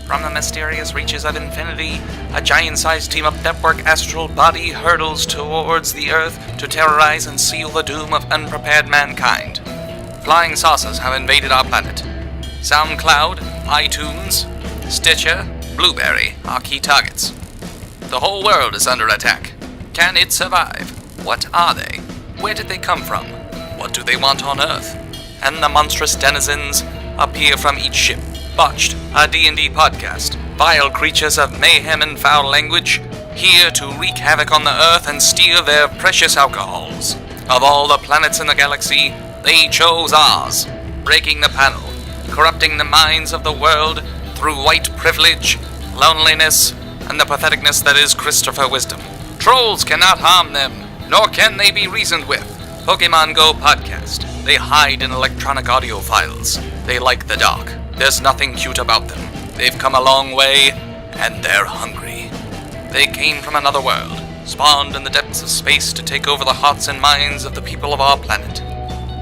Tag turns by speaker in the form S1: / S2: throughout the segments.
S1: From the mysterious reaches of infinity, a giant-sized team-up network astral body hurtles towards the Earth to terrorize and seal the doom of unprepared mankind. Flying saucers have invaded our planet. SoundCloud, iTunes, Stitcher, Blueberry are key targets. The whole world is under attack. Can it survive? What are they? Where did they come from? What do they want on Earth? And the monstrous denizens appear from each ship. Botched, a D&D podcast. Vile creatures of mayhem and foul language, here to wreak havoc on the Earth and steal their precious alcohols. Of all the planets in the galaxy, they chose ours, breaking the panel, corrupting the minds of the world through white privilege, loneliness, and the patheticness that is Christopher Wisdom. Trolls cannot harm them, nor can they be reasoned with. Pokemon Go podcast. They hide in electronic audio files. They like the dark. There's nothing cute about them. They've come a long way, and they're hungry. They came from another world, spawned in the depths of space to take over the hearts and minds of the people of our planet,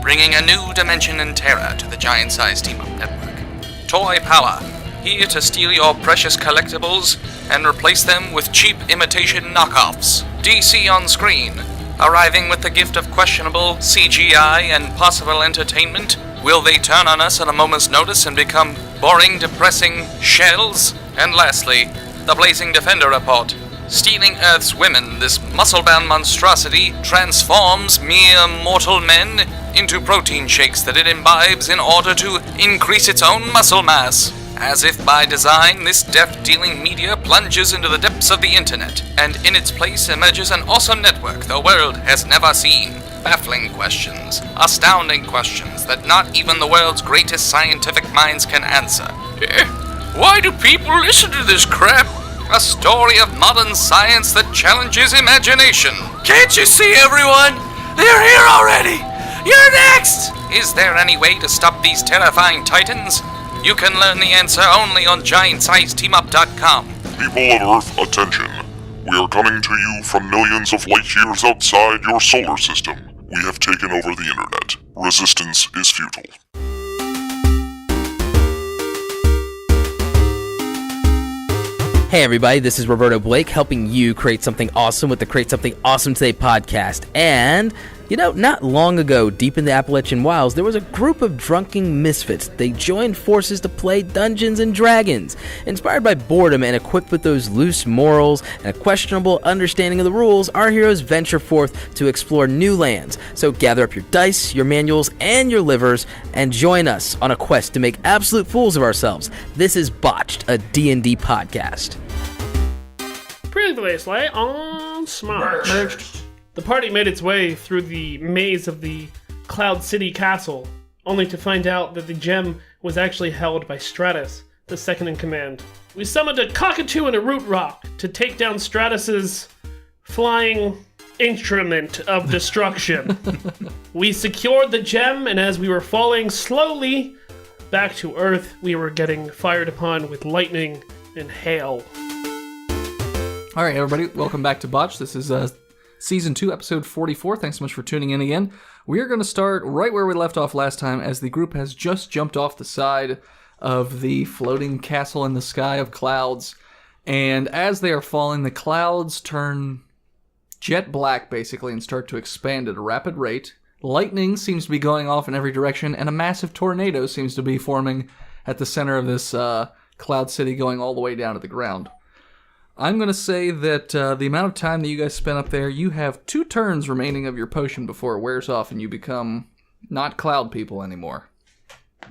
S1: bringing a new dimension and terror to the giant-sized team-up network. Toy Power, here to steal your precious collectibles and replace them with cheap imitation knockoffs. DC on Screen, arriving with the gift of questionable CGI and possible entertainment. Will they turn on us at a moment's notice and become boring, depressing shells? And lastly, the Blazing Defender Report. Stealing Earth's women, this muscle-bound monstrosity transforms mere mortal men into protein shakes that it imbibes in order to increase its own muscle mass. As if by design, this death-dealing media plunges into the depths of the internet, and in its place emerges an awesome network the world has never seen. Baffling questions, astounding questions that not even the world's greatest scientific minds can answer. Why do people listen to this crap? A story of modern science that challenges imagination. Can't you see, everyone? They're here already! You're next! Is there any way to stop these terrifying titans? You can learn the answer only on GiantSizeTeamUp.com.
S2: People of Earth, attention. We are coming to you from millions of light years outside your solar system. We have taken over the internet. Resistance is futile.
S3: Hey everybody, this is Roberto Blake helping you create something awesome with the Create Something Awesome Today podcast. And, not long ago, deep in the Appalachian wilds, there was a group of drunken misfits. They joined forces to play Dungeons and Dragons. Inspired by boredom and equipped with those loose morals and a questionable understanding of the rules, our heroes venture forth to explore new lands. So gather up your dice, your manuals, and your livers, and join us on a quest to make absolute fools of ourselves. This is Botched, a D&D podcast.
S4: Previously on Merged. The party made its way through the maze of the Cloud City Castle, only to find out that the gem was actually held by Stratus, the second in command. We summoned a cockatoo and a root rock to take down Stratus's flying instrument of destruction. We secured the gem, and as we were falling slowly back to Earth, we were getting fired upon with lightning and hail.
S5: Alright everybody, welcome back to Botch. This is Season 2, Episode 44. Thanks so much for tuning in again. We are going to start right where we left off last time, as the group has just jumped off the side of the floating castle in the sky of clouds. And as they are falling, the clouds turn jet black, basically, and start to expand at a rapid rate. Lightning seems to be going off in every direction, and a massive tornado seems to be forming at the center of this cloud city, going all the way down to the ground. I'm going to say that the amount of time that you guys spent up there, you have 2 turns remaining of your potion before it wears off and you become not cloud people anymore.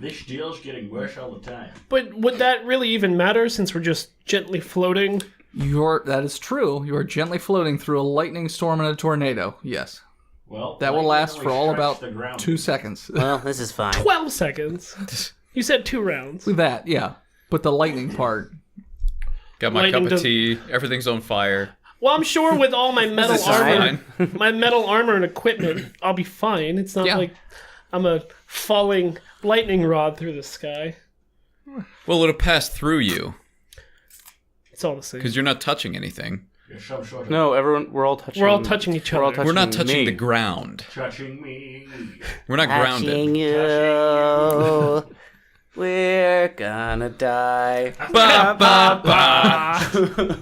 S6: This deal's getting worse all the time.
S4: But would that really even matter, since we're just gently floating?
S5: That is true. You are gently floating through a lightning storm and a tornado, yes.
S6: Well,
S5: that will last for all about 2 seconds.
S7: Well, this is fine.
S4: 12 seconds. You said 2 rounds.
S5: With that, yeah. But the lightning part...
S8: Got my cup of tea. Everything's on fire.
S4: Well, I'm sure with all my metal armor, and equipment, I'll be fine. It's not like I'm a falling lightning rod through the sky.
S8: Well, it'll pass through you.
S4: It's all the same.
S8: Because you're not touching anything.
S7: No, everyone, we're all touching.
S4: We're all touching each other.
S8: We're not touching the ground.
S6: Touching me.
S8: We're not grounded.
S7: Touching you. We're gonna die.
S8: Ba, ba, ba.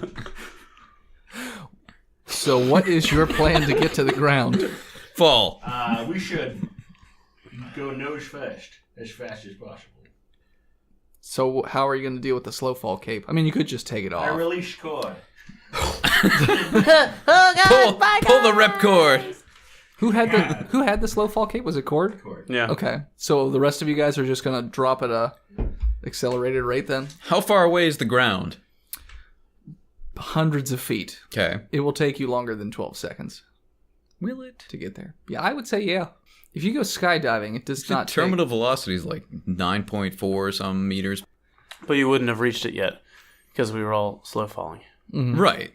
S5: So what is your plan to get to the ground?
S8: Fall.
S6: We should go nose first, as fast as possible.
S5: So how are you going to deal with the slow fall cape? I mean, you could just take it
S6: I
S5: off.
S6: release cord.
S8: Pull the rep cord.
S5: Who had the slow fall cape? Was it Cord?
S7: Yeah.
S5: Okay. So the rest of you guys are just going to drop at a accelerated rate then?
S8: How far away is the ground?
S5: Hundreds of feet.
S8: Okay.
S5: It will take you longer than 12 seconds.
S8: Will it?
S5: To get there. Yeah, I would say yeah. If you go skydiving, it does not
S8: Terminal velocity is like 9.4 some meters.
S7: But you wouldn't have reached it yet because we were all slow falling.
S5: Mm-hmm.
S8: Right.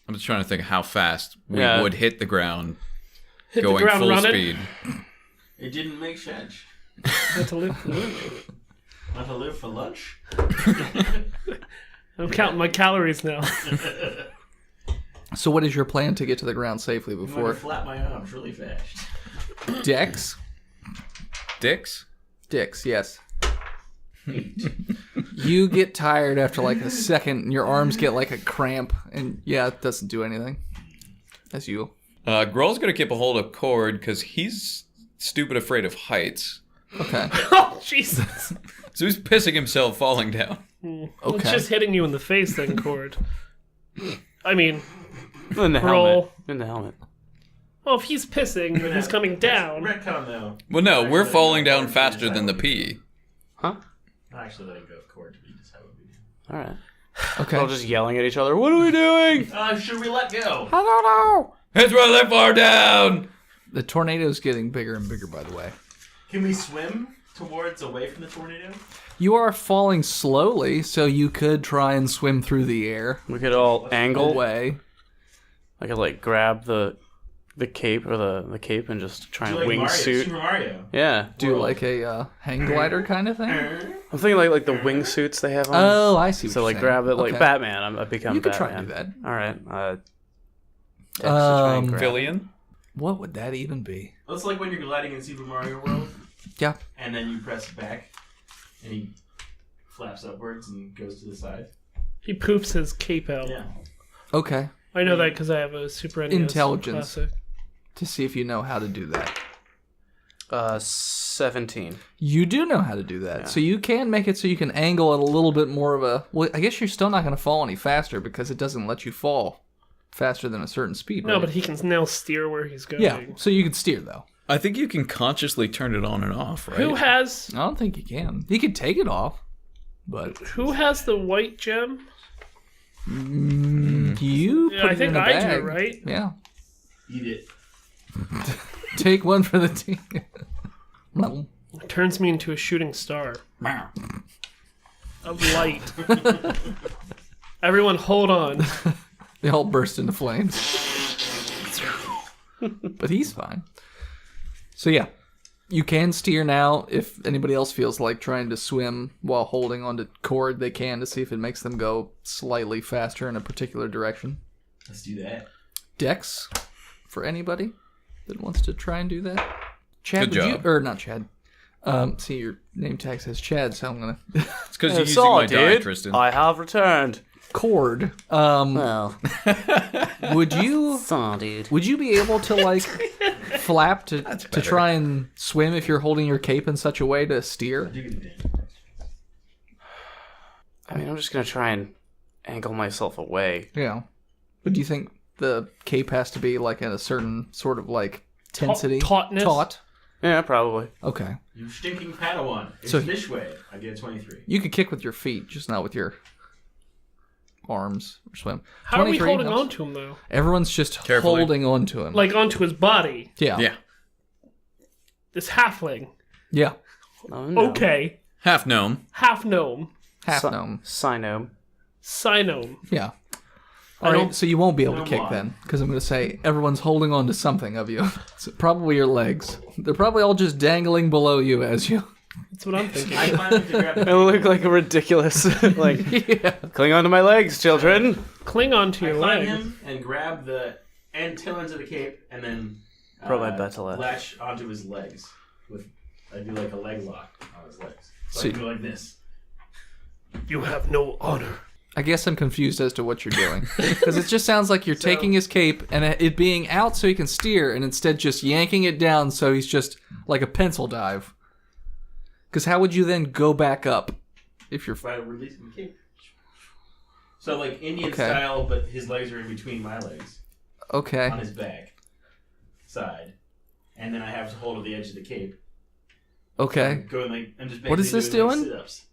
S8: I'm just trying to think of how fast we would hit the ground
S4: Hit
S8: going
S4: the ground
S8: full
S4: running.
S8: speed.
S6: It didn't make sense.
S4: Had to live for lunch.
S6: Want to live for lunch?
S4: I'm counting my calories now.
S5: So what is your plan to get to the ground safely
S6: I'm going
S5: before
S6: to flap my arms really fast.
S5: Dex?
S8: Dicks?
S5: Dix, yes. You get tired after like a second and your arms get like a cramp and yeah, it doesn't do anything. As you.
S8: Grohl's going to keep a hold of Cord because he's stupid afraid of heights.
S5: Okay.
S4: Oh, Jesus.
S8: So he's pissing himself falling down.
S4: Well,
S5: Okay.
S4: it's just hitting you in the face then, Cord. I mean,
S7: In the
S4: Roll.
S7: helmet. In the helmet.
S4: well, if he's pissing and he's coming down.
S6: Retcon, though.
S8: Well, no, we're falling down faster than the pee.
S7: Huh?
S6: I'm actually letting go of cord to be just how it would be.
S7: All right.
S5: Okay.
S7: We're all just yelling at each other. What are we doing?
S6: Should we let go?
S7: I don't know.
S8: It's right that far down!
S5: The tornado's getting bigger and bigger, by the way.
S6: Can we swim towards away from the tornado?
S5: You are falling slowly, so you could try and swim through the air
S7: We could all angle.
S5: away.
S7: I could like grab the cape or the cape and just try
S6: Do
S7: and
S6: like Mario,
S7: wingsuit.
S6: Super Mario.
S7: Yeah.
S5: Do like a hang glider kind of thing?
S7: I'm thinking like the wingsuits they have on.
S5: Oh, I see what
S7: So
S5: you're
S7: like
S5: saying.
S7: grab it like
S5: Okay.
S7: Batman. I become
S5: You could
S7: Batman.
S5: try and do that.
S7: All right. Dex to try and grab it.
S8: Fillion?
S5: What would that even be?
S6: That's like when you're gliding in Super Mario World,
S5: Yeah.
S6: and then you press back, and he flaps upwards and goes to the side.
S4: He poops his cape out.
S6: Yeah.
S5: Okay.
S4: I know that because I have a Super NES
S5: Intelligence.
S4: classic.
S5: To see if you know how to do that.
S7: 17.
S5: You do know how to do that.
S7: Yeah.
S5: So you can make it so you can angle it a little bit more of a... Well, I guess you're still not going to fall any faster because it doesn't let you fall faster than a certain speed.
S4: No,
S5: right?
S4: but he can now steer where he's going.
S5: Yeah, so you can steer, though.
S8: I think you can consciously turn it on and off, right?
S4: Who has
S5: I don't think you can. You can take it off, but...
S4: the white gem?
S5: You
S4: Yeah,
S5: put
S4: I
S5: it
S4: think
S5: in a
S4: I
S5: bag.
S4: do, right?
S5: Yeah.
S6: Eat it.
S5: Take one for the team. Well,
S4: It turns me into a shooting star of light. Everyone, hold on.
S5: they all burst into flames. But he's fine. So yeah, you can steer now. If anybody else feels like trying to swim while holding onto cord, they can to see if it makes them go slightly faster in a particular direction.
S6: Let's do that.
S5: Dex, for anybody that wants to try and do that. Chad,
S8: Good
S5: would
S8: job.
S5: you... Or not Chad. See, your name tag says Chad, so I'm gonna...
S8: It's because you're
S7: It's
S8: using
S7: all,
S8: my die,
S7: dude.
S8: Tristan.
S7: I have returned.
S5: Cord.
S7: Well,
S5: Would you...
S7: so, dude.
S5: Would you be able to like flap to try and swim if you're holding your cape in such a way to steer?
S7: I mean, I'm just gonna try and angle myself away.
S5: Yeah. But do you think the cape has to be like at a certain sort of like tensity?
S4: Tautness?
S5: Taut.
S7: Yeah, probably.
S5: Okay.
S6: You stinking Padawan. It's
S5: So-
S6: this way. I get 23.
S5: You could kick with your feet, just not with your arms or swim.
S4: How are we
S5: 23
S4: holding
S5: helps.
S4: on to him, though?
S5: Everyone's just
S8: Carefully.
S5: holding on to him.
S4: Like, onto his body.
S5: yeah.
S8: Yeah.
S4: This halfling.
S5: Yeah.
S7: Oh, no.
S4: Okay.
S8: Half gnome.
S4: Half gnome.
S5: Half gnome.
S7: Sinome.
S4: Sinome.
S5: Yeah.
S4: I
S5: All right,
S4: don't-
S5: so you won't be able to
S6: No
S5: kick
S6: more.
S5: then, because I'm going to say everyone's holding on to something of you. So probably your legs. They're probably all just dangling below you as you...
S4: That's what I'm thinking.
S6: I climb up to grab
S7: I
S6: the
S7: look like a ridiculous, like, cling onto my legs, children.
S4: Cling onto
S6: I
S4: your
S6: climb
S4: leg.
S6: him and grab the tail ends of the cape and then
S7: Throw my butt to left.
S6: latch onto his legs. I do like a leg lock on his legs. So
S5: See.
S6: I go like this.
S4: You have no honor.
S5: I guess I'm confused as to what you're doing. Because it just sounds like you're taking his cape and it being out so he can steer, and instead just yanking it down so he's just like a pencil dive. Because how would you then go back up if you're...
S6: By releasing the cape. So like Indian
S5: Okay.
S6: style, but his legs are in between my legs.
S5: Okay.
S6: On his back. Side. And then I have to hold the edge of the cape.
S5: Okay.
S6: Going like, I'm just
S5: What is this
S6: basically
S5: doing?
S6: Like sit-ups.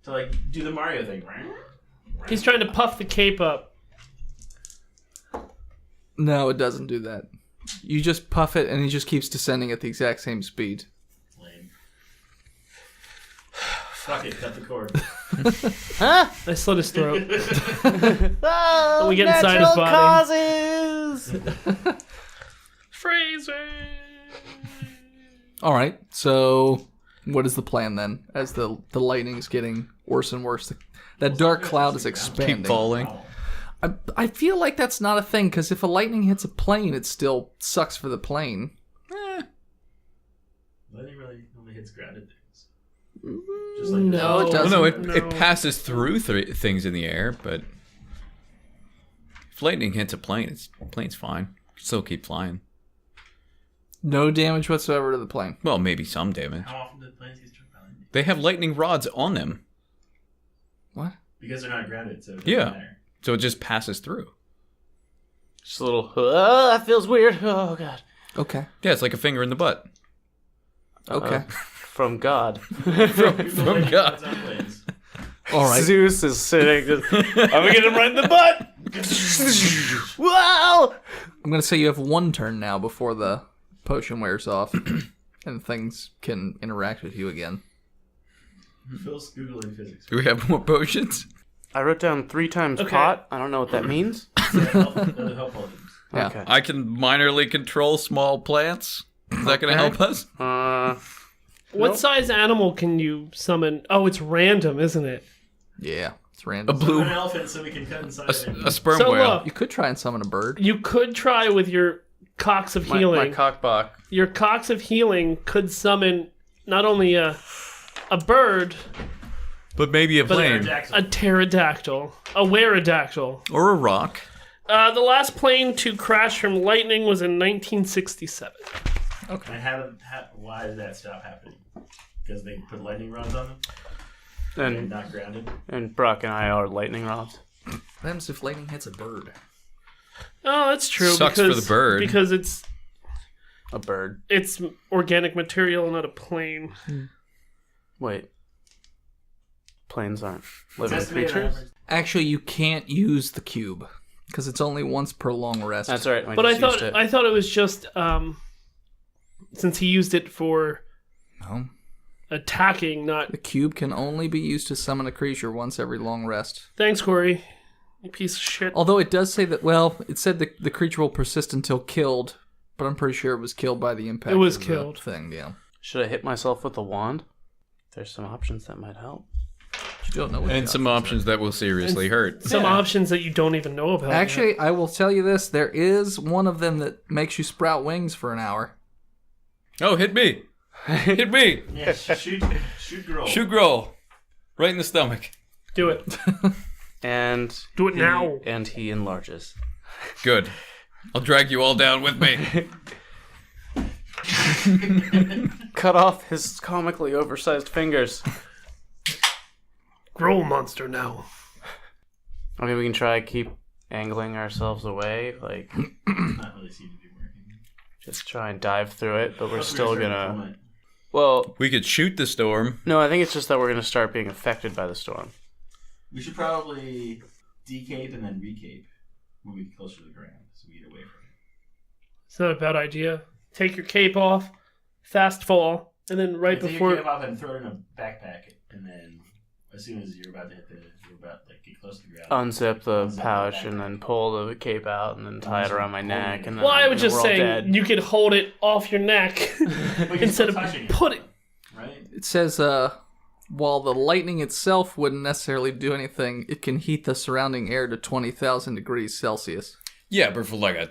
S6: To like do the Mario thing.
S4: He's trying to puff the cape up.
S5: No, it doesn't do that. You just puff it and he just keeps descending at the exact same speed.
S6: Lame. Fuck it, cut the cord.
S4: I slit his throat. And we get inside his body.
S7: Causes.
S4: Fraser.
S5: Alright, so what is the plan then? As the lightning's getting worse and worse. That dark cloud is expanding.
S8: Keep falling.
S5: I feel like that's not a thing, because if a lightning hits a plane, it still sucks for the plane.
S6: Lightning really only hits grounded things. Just like
S4: No,
S5: it doesn't.
S8: Well, no, it passes through things in the air, but if lightning hits a plane, plane's fine. Still keep flying.
S5: No damage whatsoever to the plane.
S8: Well, maybe some damage.
S6: How often do planes get struck by lightning?
S8: They have lightning rods on them.
S5: What?
S6: Because they're not grounded, so it doesn't
S8: Yeah.
S6: matter.
S8: So it just passes through.
S7: Just a little. That feels weird. Oh god.
S5: Okay.
S8: Yeah, it's like a finger in the butt.
S5: Okay.
S7: From God.
S8: From God.
S6: On planes.
S5: All right.
S7: Zeus is sitting. Just, I'm gonna get him right in the butt. Wow.
S5: I'm going to say you have one turn now before the potion wears off and things can interact with you again.
S6: Phil's Googling physics.
S8: Do we have more potions?
S7: I wrote down 3 times
S4: Okay.
S7: pot. I don't know what that means.
S6: They're help potions.
S5: Yeah.
S7: Okay.
S8: I can minorly control small plants. Is that going to help us?
S4: What size animal can you summon? Oh, it's random, isn't it?
S5: Yeah. It's
S8: A
S5: random.
S6: An
S8: blue,
S6: elephant so we can cut inside of it.
S8: a sperm
S4: So
S8: whale.
S4: look,
S5: You could try and summon a bird.
S4: you could try with your Cocks of
S7: My
S4: Healing.
S7: cockblock.
S4: Your Cocks of Healing could summon not only a bird,
S8: But maybe a plane.
S6: Pterodactyl.
S4: a pterodactyl, a weradactyl.
S8: Or a rock.
S4: The last plane to crash from lightning was in 1967.
S6: And why did that stop happening? Because they put lightning rods on them? They're
S7: And
S6: not grounded?
S7: and Brock and I are lightning rods.
S5: What happens if lightning hits a bird?
S4: Oh, that's true.
S8: Sucks for the bird.
S4: Because it's
S7: A bird.
S4: organic material, not a plane.
S7: Wait. Planes aren't
S6: It's
S7: living
S6: estimated
S7: creatures.
S6: average-
S5: Actually, you can't use the cube because it's only once per long rest.
S7: That's right.
S4: But I thought it was just since he used it for
S5: No.
S4: attacking, not.
S5: The cube can only be used to summon a creature once every long rest.
S4: Thanks, Corey. You piece of shit.
S5: Although it does say that, well, it said the creature will persist until killed, but I'm pretty sure it was killed by the impact
S4: It was
S5: of the
S4: killed.
S5: thing, yeah.
S7: Should I hit myself with a wand? There's some options that might help.
S5: You don't know what
S8: And
S5: the
S8: some
S5: options
S8: options that will seriously hurt.
S4: Some options that you don't even know about.
S5: are. Actually, I will tell you this. There is one of them that makes you sprout wings for an hour.
S8: Oh, hit me. Hit me.
S6: Yeah, shoot girl.
S8: Shoot Grohl. Right in the stomach.
S4: do it.
S7: And
S4: Do it now.
S7: And he enlarges.
S8: Good. I'll drag you all down with me.
S7: Cut off his comically oversized fingers.
S4: Grow monster now.
S7: I mean, we can try keep angling ourselves away, like
S6: Not really seem to be working.
S7: just try and dive through it, but we're
S6: Plus,
S7: still
S6: starting to
S7: gonna.
S6: plummet.
S7: Well,
S8: We could shoot the storm.
S7: no, I think it's just that we're gonna start being affected by the storm.
S6: We should probably decape and then recape when we get closer to the ground, so we get away from it.
S4: It's not a bad idea. Take your cape off, fast fall, and then right
S6: Take
S4: before.
S6: your cape off and throw it in a backpack, and then as soon as you're about to get close to the ground,
S7: Unzip the
S6: Unzip the
S7: pouch
S6: backpack.
S7: and then pull the cape out and then tie it around my neck and then.
S4: Well, I was
S7: and
S4: just
S7: we're all
S4: saying
S7: dead.
S4: you could hold it off your neck
S6: But you're
S4: instead
S6: still
S4: of
S6: touching it,
S4: put it.
S6: right?
S5: It says, while the lightning itself wouldn't necessarily do anything, it can heat the surrounding air to 20,000 degrees Celsius.
S8: Yeah, but for like a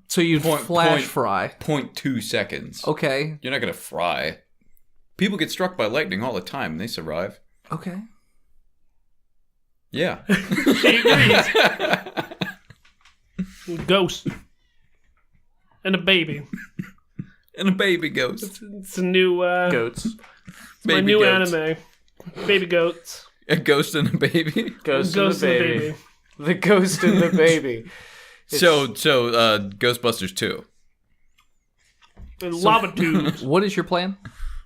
S5: So you'd
S8: Point-
S5: flash
S8: point-
S5: fry.
S8: 0.2 seconds.
S5: Okay.
S8: You're not going to fry. People get struck by lightning all the time and they survive.
S5: Okay.
S8: Yeah.
S4: She agrees. Ghost. And a baby.
S8: And a baby ghost.
S4: It's a new,
S7: Goats.
S4: my
S8: Baby
S4: new
S8: goats.
S4: anime. Baby goats.
S8: A ghost and a baby.
S7: Ghost,
S4: Ghost
S7: and
S4: and
S7: the
S4: the
S7: baby. The ghost and the baby.
S8: So Ghostbusters 2.
S4: And lava tubes.
S5: What is your plan?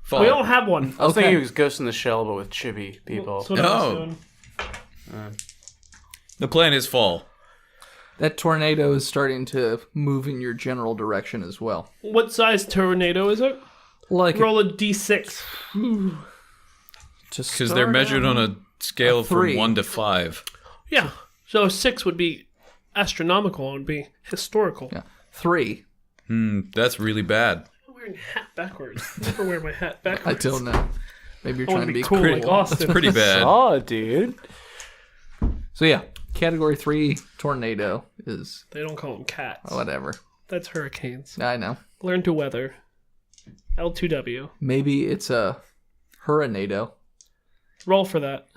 S8: Fall.
S4: We don't have one.
S7: I was
S5: Okay.
S7: thinking it was Ghost in the Shell, but with chibi people.
S4: That's what I was
S8: Oh.
S4: doing.
S8: The plan is fall.
S5: That tornado is starting to move in your general direction as well.
S4: What size tornado is it?
S5: Like
S4: Roll a d6.
S8: Because they're measured on a scale from
S5: 3.
S8: 1 to 5.
S4: Yeah. So a 6 would be astronomical and be historical.
S5: Yeah. 3.
S8: That's really bad.
S4: I'm wearing hat backwards. I never wear my hat
S5: I
S4: backwards.
S5: don't know. Maybe you're
S4: I want
S5: trying
S4: to
S5: to
S4: be
S5: be
S4: cool
S5: cool.
S4: like Austin.
S8: That's pretty bad.
S7: Oh, dude.
S5: So yeah, category 3 tornado is
S4: They don't call them cats.
S5: whatever.
S4: That's hurricanes.
S5: I know.
S4: Learn to weather. L2W.
S5: Maybe it's a hurrinado.
S4: Roll for that.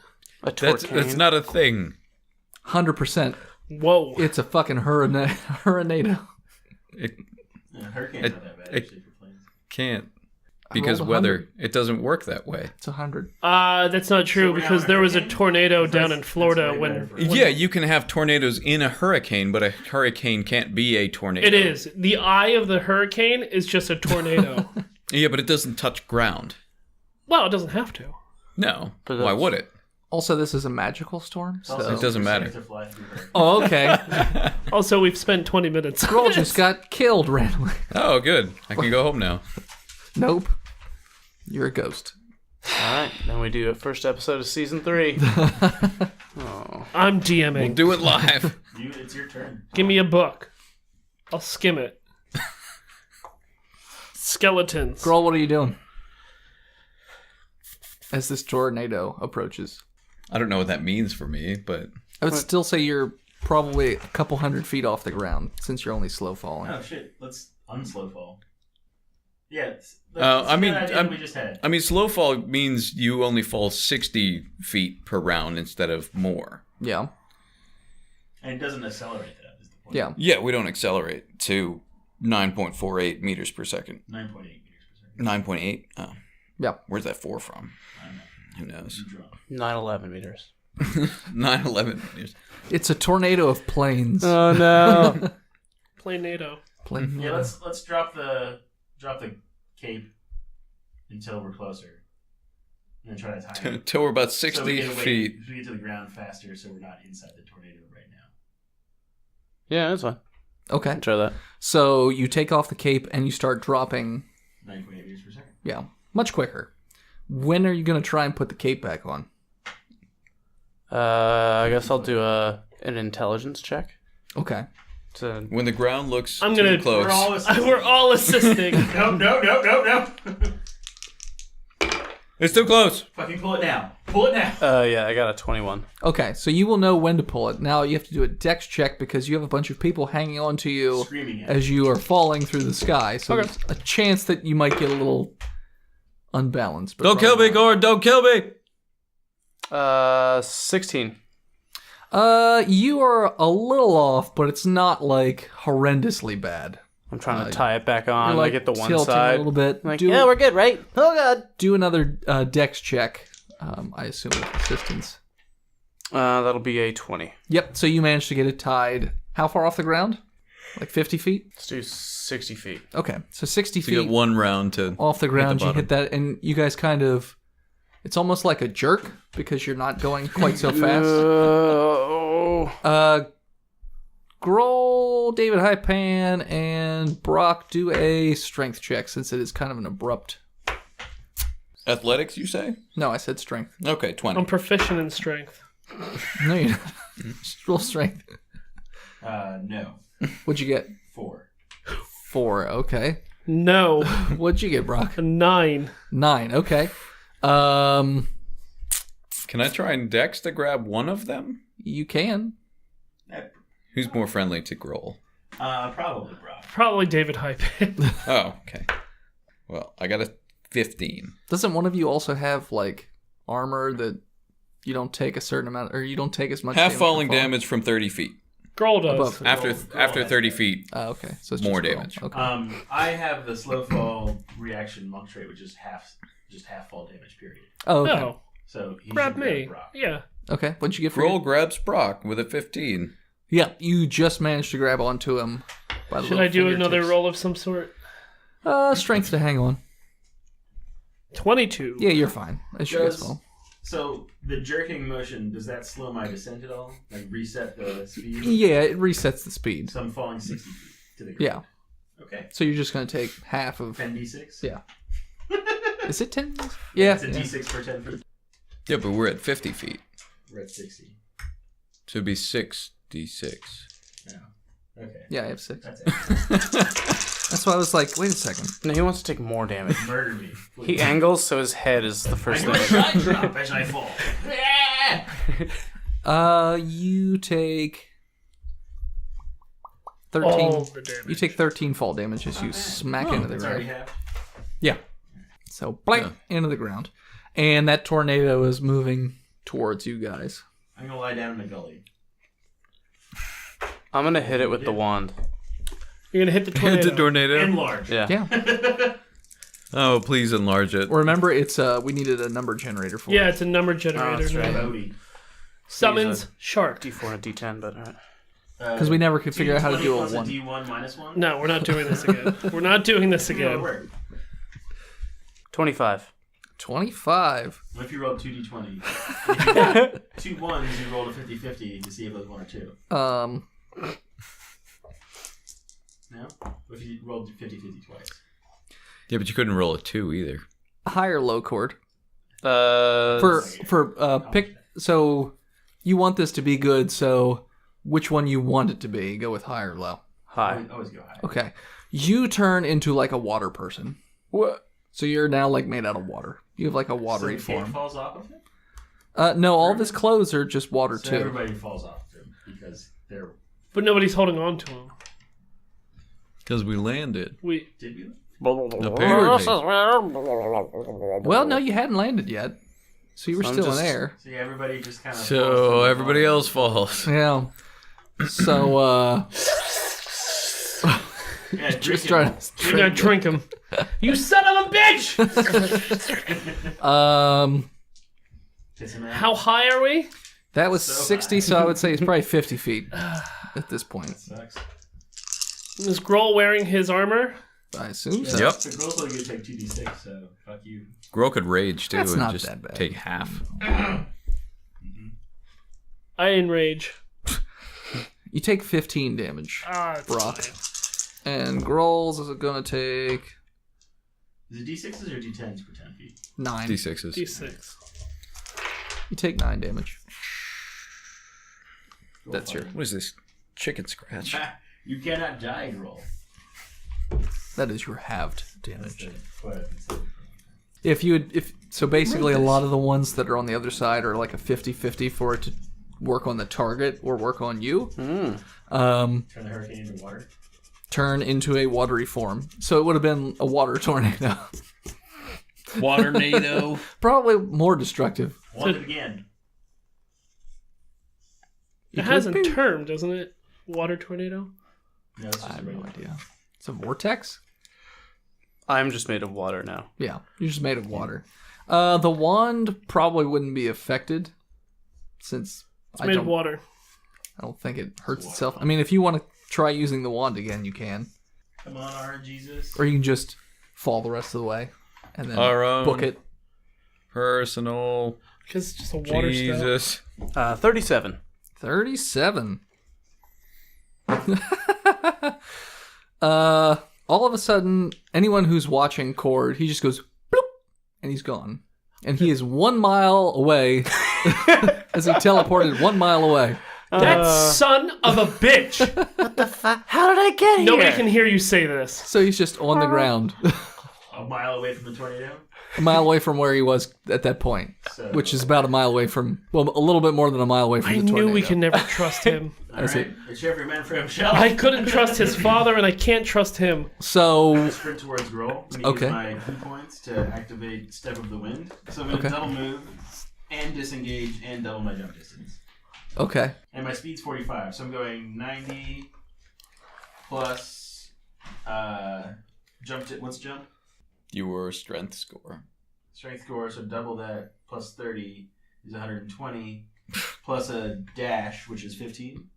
S7: A
S8: That's
S7: torcane.
S8: not a thing.
S5: 100%.
S4: Whoa.
S5: It's a fucking hurrinado.
S8: It
S6: Hurricane's not that bad,
S8: it-
S6: actually, for planes.
S8: can't. Because
S5: rolled a
S8: weather, it doesn't work that way.
S5: It's 100.
S4: That's not true
S6: So we're
S4: because
S6: not
S4: there was a
S6: hurricane?
S4: tornado down in
S6: That's
S4: Florida
S6: way
S4: when
S6: better for-
S8: Yeah, you can have tornadoes in a hurricane, but a hurricane can't be a tornado.
S4: it is. The eye of the hurricane is just a tornado.
S8: Yeah, but it doesn't touch ground.
S4: Well, it doesn't have to.
S8: No.
S7: But
S8: Why
S7: that's-
S8: would it?
S5: Also, this is a magical storm,
S6: It's also
S5: so...
S8: It doesn't matter.
S6: safe to fly through hurricanes.
S5: Oh, okay.
S4: Also, we've spent 20 minutes. on
S5: Scroll
S4: this.
S5: just got killed randomly.
S8: Oh, good. I can go home now.
S5: Nope. You're a ghost.
S7: Alright, then we do a first episode of season 3.
S4: I'm DMing.
S8: We'll do it live.
S6: It's your turn.
S4: Give me a book. I'll skim it. Skeletons.
S5: Scroll, what are you doing? As this tornado approaches.
S8: I don't know what that means for me, but
S5: I would still say you're probably a couple 100 feet off the ground, since you're only slow falling.
S6: Oh shit! Let's unslow fall. Yeah.
S8: I mean,
S6: we just had.
S8: I mean, slow fall means you only fall 60 feet per round instead of more.
S5: Yeah.
S6: And it doesn't accelerate that. Is the point.
S5: Yeah.
S8: Yeah, we don't accelerate to 9.48 meters per second.
S6: 9.8 meters per second.
S8: 9.8? Oh,
S5: Yeah.
S8: where's that 4 from?
S6: I don't know.
S8: Who knows?
S6: You drunk.
S7: 9/11 meters.
S8: 9/11 meters.
S5: It's a tornado of planes.
S7: Oh, no.
S4: Play NATO.
S5: Plane.
S6: Yeah, let's drop the cape until we're closer, and then try to time it.
S8: Till we're about
S6: So
S8: 60
S6: we get away,
S8: feet.
S6: we get to the ground faster, so we're not inside the tornado right now.
S7: Yeah, that's fine.
S5: Okay.
S7: Try that.
S5: So you take off the cape and you start dropping,
S6: 9.8 meters per second.
S5: yeah, much quicker. When are you going to try and put the cape back on?
S7: I guess I'll do an intelligence check.
S5: Okay.
S7: To
S8: When the ground looks
S4: I'm
S8: too
S4: gonna-
S8: close.
S4: We're all assisting.
S6: No.
S8: It's too close.
S6: Fucking pull it now. Pull it now.
S7: yeah, I got a 21.
S5: Okay, so you will know when to pull it. Now you have to do a dex check because you have a bunch of people hanging on to you
S6: Screaming at
S5: as you are falling through the sky. So there's a chance that you might get a little unbalanced. But
S8: Don't kill me, Gord. Don't kill me.
S7: 16.
S5: You are a little off, but it's not like horrendously bad.
S7: I'm trying to tie it back on,
S5: You're
S7: like at the one
S5: tilting
S7: side.
S5: a little bit.
S7: Like,
S5: do,
S7: yeah, we're good, right? Oh, God.
S5: do another dex check. I assume with assistance.
S7: That'll be a 20.
S5: Yep. So you managed to get it tied. How far off the ground? Like 50 feet.
S7: Let's do 60 feet.
S5: Okay, so 60
S8: So you
S5: feet
S8: get one round to
S5: off the ground. You
S8: bottom.
S5: hit that, and you guys kind of. It's almost like a jerk because you're not going quite so fast. Grohl, David Hypan, and Brock do a strength check since it is kind of an abrupt.
S8: athletics, you say?
S5: No, I said strength.
S8: Okay, 20.
S4: I'm proficient in strength.
S5: No, you're not. Just roll strength.
S6: No.
S5: What'd you get?
S6: 4.
S5: 4. Okay.
S4: No.
S5: What'd you get, Brock?
S4: A 9.
S5: 9. Okay.
S8: Can I try and dex to grab one of them?
S5: You can.
S8: Who's more friendly to Grohl?
S6: Probably Brock.
S4: Probably David Hypan.
S8: Oh, okay. Well, I got a 15.
S5: Doesn't one of you also have like armor that you don't take a certain amount, or you don't take as much.
S8: Half
S5: damage
S8: falling
S5: from falling.
S8: damage from 30 feet.
S4: Grohl does.
S5: Above.
S8: After 30 feet.
S5: Oh, okay. So it's
S8: More
S5: just
S8: damage.
S5: Okay.
S6: I have the slow fall reaction monk trait, which is half fall damage. Period.
S5: Oh, okay.
S4: No.
S6: So he
S4: Grab
S6: should
S4: me.
S6: Brock.
S4: Yeah.
S5: Okay. What'd you get for
S8: Roll grabs Brock with a 15.
S5: Yeah, you just managed to grab onto him. By the
S4: Should
S5: little
S4: I do another
S5: fingertips.
S4: roll of some sort?
S5: Strength to hang on.
S4: 22.
S5: Yeah, you're fine. As you guys fall.
S6: So the jerking motion, does that slow my descent at all? Like reset the speed?
S5: Yeah, it resets the speed.
S6: So I'm falling 60 feet to the ground.
S5: Yeah.
S6: Okay.
S5: So you're just going to take half of...
S6: 10d6?
S5: Yeah. Is it 10? Yeah.
S6: It's a d6 per 10 feet.
S8: Yeah, but we're at 50 feet.
S6: We're at 60.
S8: So it'd be 6d6.
S6: Yeah. Okay.
S5: Yeah, I have 6.
S6: That's it.
S5: That's why I was like, wait a second.
S7: No, he wants to take more damage.
S6: Murder me.
S7: He angles so his head is the first
S6: I
S7: thing.
S6: drop as I fall.
S5: You take 13.
S4: All the damage.
S5: You take 13 fall damage as you smack into the
S6: It's already
S5: ground.
S6: half.
S5: Yeah. So, blank, into the ground. And that tornado is moving towards you guys.
S6: I'm gonna lie down in the gully.
S7: I'm gonna hit it with the wand.
S4: You're going to hit the tornado.
S8: Hit the tornado.
S6: Enlarge.
S7: Yeah.
S5: Yeah.
S8: Oh, please enlarge it.
S5: Remember, it's we needed a number generator for
S4: Yeah,
S5: it.
S4: it's a number generator.
S7: that's right.
S4: now.
S6: Bodhi.
S4: Summons
S7: Use
S4: shark.
S7: D4 and a D10, but alright.
S5: Because we never could figure out how to do a
S6: 1.
S5: 1.
S6: D1 minus 1?
S4: No, we're not doing this again. We're not doing this
S6: No, it
S4: again.
S6: worked.
S7: 25.
S5: 25.
S6: What if you rolled 2d20? If you got 2 ones, you rolled a 50-50 to see if it was 1 or 2. No? What if you rolled 50-50 twice?
S8: Yeah, but you couldn't roll a 2 either.
S5: High or low chord?
S7: For
S5: Pick. So you want this to be good. So which one you want it to be? Go with high or low.
S7: high.
S6: Always go high.
S5: Okay. You turn into like a water person.
S7: What?
S5: So you're now like made out of water. You have like a watery
S6: So the cape
S5: form.
S6: falls off of him?
S5: No, all of his clothes are just water
S6: So
S5: too.
S6: everybody falls off of him because they're...
S4: But nobody's holding on to him.
S8: Because we landed.
S4: We
S6: Did we?
S8: Apparently.
S5: Well, no, you hadn't landed yet. So you were
S7: I'm
S5: still
S7: just-
S5: in air.
S6: See, everybody just kind of...
S8: So everybody else falls.
S5: Yeah. So,
S6: Yeah,
S5: just
S6: drink
S5: trying
S6: it.
S4: You're gonna drink him. You son of a bitch!
S6: Kiss him out.
S4: How high are we?
S5: that was
S6: So
S5: 60,
S6: high.
S5: so I would say it's probably 50 feet at this point.
S6: Sucks.
S4: Is Grohl wearing his armor?
S5: I assume so.
S8: Yep.
S6: The girl's only going to take 2d6, so fuck you.
S8: Grohl could rage too
S5: That's
S8: and
S5: not
S8: just
S5: that bad.
S8: take half.
S4: I enrage.
S5: You take 15 damage,
S4: Ah, it's
S5: Brock.
S4: fine.
S5: And Grohl's is going to take
S6: Is it d6s or d10s per 10 feet?
S5: 9.
S8: D6s.
S4: D6.
S5: You take 9 damage.
S6: Roll
S5: That's your.
S6: five.
S8: What is this? Chicken scratch.
S6: You cannot die roll.
S5: That is your halved
S6: That's
S5: damage.
S6: what I've been saying.
S5: If so, basically a lot of the ones that are on the other side are like a 50-50 for it to work on the target or work on you.
S6: Turn the hurricane into water.
S5: Turn into a watery form. So it would have been a water tornado.
S8: Water-nado.
S5: Probably more destructive.
S6: Want it again.
S4: It has a term, doesn't it? Water tornado?
S6: No, it's
S5: I
S6: just a
S5: have no
S6: regular.
S5: idea. It's a vortex?
S7: I'm just made of water now.
S5: Yeah, you're just made of water. The wand probably wouldn't be affected since
S4: It's made of water.
S5: I don't think it hurts itself. I mean, if you want to try using the wand again, you can.
S6: Come on, our Jesus.
S5: Or you can just fall the rest of the way and then
S8: Our own
S5: book it.
S8: Personal.
S4: Because it's just a water spout.
S8: Jesus.
S7: 37.
S5: 37. All of a sudden, anyone who's watching Cord, he just goes bloop, and he's gone. And he is 1 mile away as he teleported 1 mile away.
S4: That son of a bitch!
S7: How did I get here?
S4: Nobody can hear you say this.
S5: So he's just on the ground,
S6: A mile away from the tornado.
S5: a mile away from where he was at that point,
S6: So,
S5: which is about a mile away from, well, a little bit more than a mile away from
S4: I
S5: the
S4: knew
S5: tornado.
S4: we could never trust him.
S6: all right. It's every man for himself.
S4: I couldn't trust his father, and I can't trust him.
S5: So,
S6: Sprint towards Grohl. I'm going to
S5: Okay.
S6: use my key points to activate Step of the Wind. So I'm going to
S5: Okay.
S6: double move and disengage and double my jump distance.
S5: Okay.
S6: And my speed's 45, so I'm going 90 plus what's jump?
S8: Your strength score.
S6: Strength score, so double that plus 30 is 120 plus a dash, which is 15.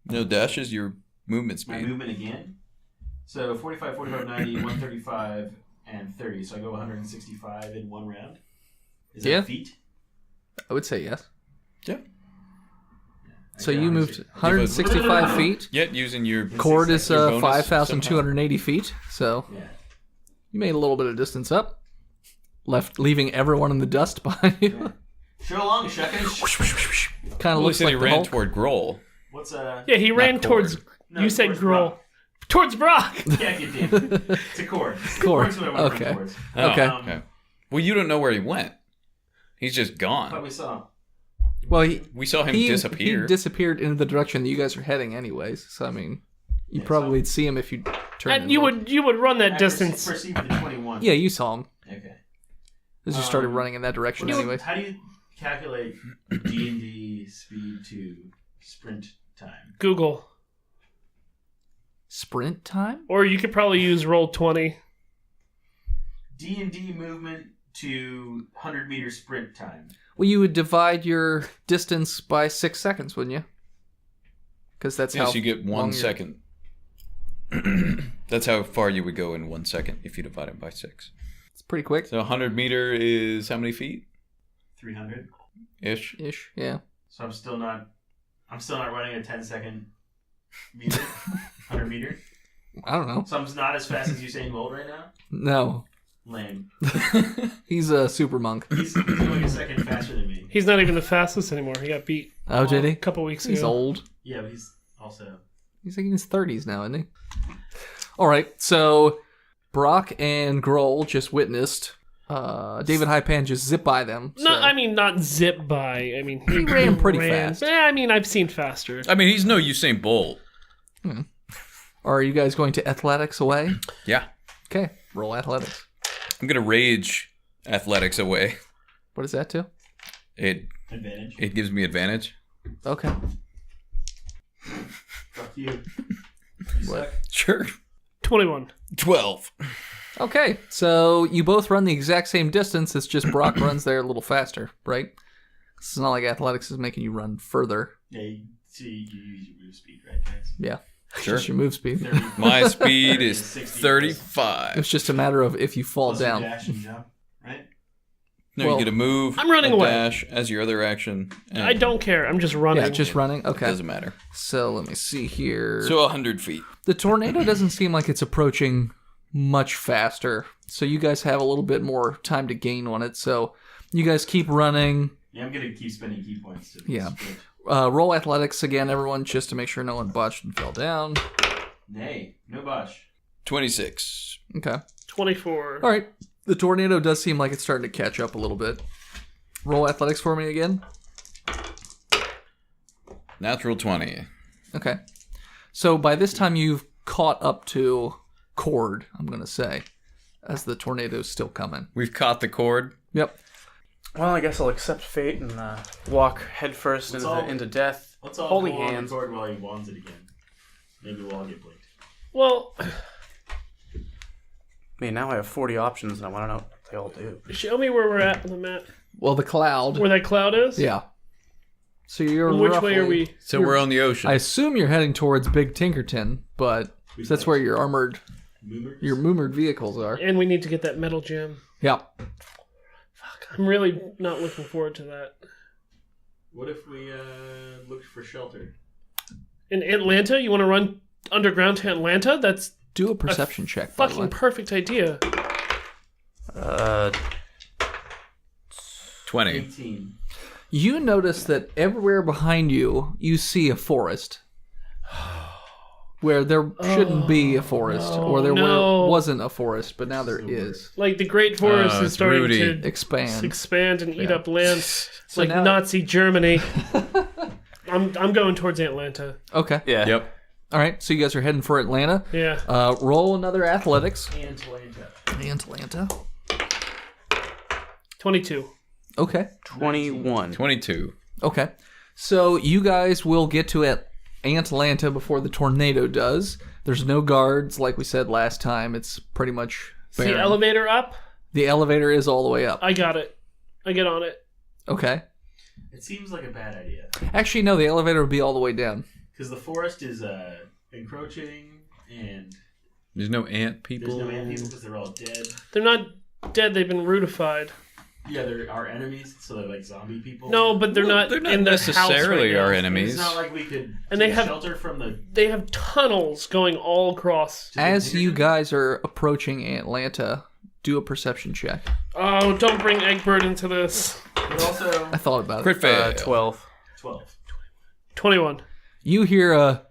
S8: No, dash is your movement
S6: My
S8: speed.
S6: movement again. So 45, 45, 90, 135, and 30. So I go 165 in one round. Is
S5: Yeah.
S6: that feet?
S5: I would say yes.
S8: Yeah.
S5: So you moved 165 feet.
S8: Yeah, using your
S5: Chord is
S8: your bonus
S5: 5,280 feet. So
S6: Yeah.
S5: you made a little bit of distance up. Leaving everyone in the dust behind you.
S6: Yeah. Show along, Shuckins.
S5: Kind of
S8: Well, he
S5: looks
S8: said
S5: like
S8: he
S5: the
S8: ran
S5: Hulk.
S8: toward Grohl.
S6: What's
S4: Yeah, he ran
S8: Not
S4: towards.
S8: Cord.
S6: No,
S4: You said
S6: towards
S4: Grohl.
S6: Brock.
S4: Towards Brock.
S6: Yeah, you did. It's a chord.
S5: Chord.
S6: Chord's what I want to
S5: Okay.
S6: run towards.
S5: Okay.
S8: Okay. Well, you don't know where he went. He's just
S6: I thought
S8: gone.
S6: we saw him.
S5: Well,
S8: We saw him
S5: he
S8: disappear.
S5: He disappeared into the direction that you guys are heading, anyways. So I mean, you
S6: Yeah,
S5: probably would see him if you turned.
S4: And you would run that
S6: I
S4: distance.
S6: perceived the 21.
S5: Yeah, you saw him.
S6: Okay.
S5: As you started running in that direction, anyways.
S6: How do you calculate D&D speed to sprint time?
S4: Google,
S5: Sprint time?
S4: or you could probably use Roll20.
S6: D&D movement to 100-meter sprint time.
S5: Well, you would divide your distance by 6 seconds, wouldn't you? Because that's how
S8: Yes, you get 1
S5: long
S8: second. That's how far you would go in 1 second if you divide it by 6.
S5: It's pretty quick.
S8: So 100 meter is how many feet?
S6: 300.
S8: Ish.
S5: Ish, yeah.
S6: So I'm still not running a 10-second meter. 100 meter.
S5: I don't know.
S6: So I'm not as fast as Usain Bolt right now.
S5: No.
S6: Lame.
S5: He's a super monk.
S6: He's going a second faster than me.
S4: He's not even the fastest anymore. He got beat
S5: Oh, did
S4: a
S5: he?
S4: couple weeks
S5: He's
S4: ago.
S5: old.
S6: Yeah, but he's also...
S5: He's like in his 30s now, isn't he? All right, so Brock and Grohl just witnessed David Hypan just zip by them. So.
S4: No, I mean not zip by. I mean he
S5: ran pretty fast.
S4: I mean I've seen faster.
S8: I mean, he's no Usain Bolt.
S5: Are you guys going to athletics away?
S8: Yeah.
S5: Okay, roll athletics.
S8: I'm going to rage athletics away.
S5: What does that do?
S8: It
S6: Advantage.
S8: gives me advantage.
S5: Okay.
S6: Fuck you. You
S5: What?
S6: suck.
S8: Sure.
S4: 21.
S8: 12.
S5: Okay, so you both run the exact same distance. It's just Brock runs there a little faster, right? It's not like athletics is making you run further.
S6: Yeah, you use your move speed, right, guys?
S5: Yeah,
S8: Sure.
S5: just your move speed.
S6: 30
S8: My speed is
S6: 60
S8: 35.
S5: It's just a matter of if you fall
S6: plus your
S5: down.
S6: dash and jump, right?
S8: No,
S5: Well,
S8: you get a move,
S4: I'm running
S8: a
S4: away.
S8: dash as your other action. And
S4: I don't care. I'm just running.
S5: Yeah, just running. Okay.
S8: Doesn't matter.
S5: So let me see here.
S8: So 100 feet.
S5: The tornado doesn't seem like it's approaching much faster. So you guys have a little bit more time to gain on it. So you guys keep running.
S6: Yeah, I'm gonna keep spending key points to
S5: Yeah.
S6: sprint.
S5: Roll athletics again, everyone, just to make sure no one botched and fell down.
S6: Nay, no botch.
S8: 26.
S5: Okay.
S4: 24.
S5: All right. The tornado does seem like it's starting to catch up a little bit. Roll athletics for me again.
S8: Natural 20.
S5: Okay. So by this time you've caught up to Cord, I'm going to say, as the tornado's still coming.
S8: We've caught the cord.
S5: Yep.
S7: Well, I guess I'll accept fate and walk headfirst
S6: Let's all-
S7: into death.
S6: Let's all
S7: Holy
S6: pull on the
S7: hands.
S6: cord while he wands it again. Maybe we'll all get blinked.
S4: Well,
S7: I mean, now I have 40 options, and I want to know what they all do.
S4: show me where we're at on the map.
S5: Well, the cloud.
S4: Where that cloud is?
S5: Yeah. So you're
S4: And which
S5: roughly,
S4: way are we?
S8: So we're on the ocean.
S5: I assume you're heading towards Big Tinkerton, but that's where your moomered vehicles are.
S4: And we need to get that metal gem.
S5: Yeah.
S4: Fuck, I'm really not looking forward to that.
S6: What if we looked for shelter?
S4: In Atlanta? You want to run underground to Atlanta? That's
S5: Do a perception check, by the
S4: fucking
S5: way.
S4: perfect idea.
S8: 20.
S6: 18.
S5: You notice that everywhere behind you, you see a forest. Where there shouldn't be a forest, or there
S4: no.
S5: wasn't a forest, but now there is.
S4: Like the Great Forest is
S8: it's
S4: starting
S8: Rudy.
S4: to
S5: Expand.
S4: and eat up land. It's
S5: So
S4: like
S5: now-
S4: Nazi Germany. I'm going towards Atlanta.
S5: Okay.
S7: Yeah.
S8: Yep.
S5: All right, so you guys are heading for Atlanta.
S4: Yeah.
S5: Roll another athletics.
S6: Atlanta.
S5: Atlanta.
S4: 22.
S5: Okay.
S7: 21.
S8: 22.
S5: Okay. So you guys will get to Atlanta before the tornado does. There's no guards, like we said last time. It's pretty much
S4: Is the
S5: barren.
S4: elevator up?
S5: The elevator is all the way up.
S4: I got it. I get on it.
S5: Okay.
S6: It seems like a bad idea.
S5: Actually, no, the elevator would be all the way down.
S6: Because the forest is encroaching, and
S8: There's no ant people.
S6: there's no ant people because they're all dead.
S4: They're not dead. They've been rutified.
S6: Yeah, they're our enemies, so they're like zombie people.
S4: No, but they're not.
S8: They're not
S4: in their
S8: necessarily
S4: house right
S8: our
S4: now.
S8: enemies.
S6: It's not like we could
S4: And
S6: take
S4: they have-
S6: shelter from the...
S4: They have tunnels going all across.
S5: As you guys are approaching Atlanta, do a perception check.
S4: Oh, don't bring Egbert into this.
S6: But also...
S5: I thought about
S8: Crit
S5: it.
S8: fail.
S7: 12.
S6: 12.
S4: 21.
S5: You hear a...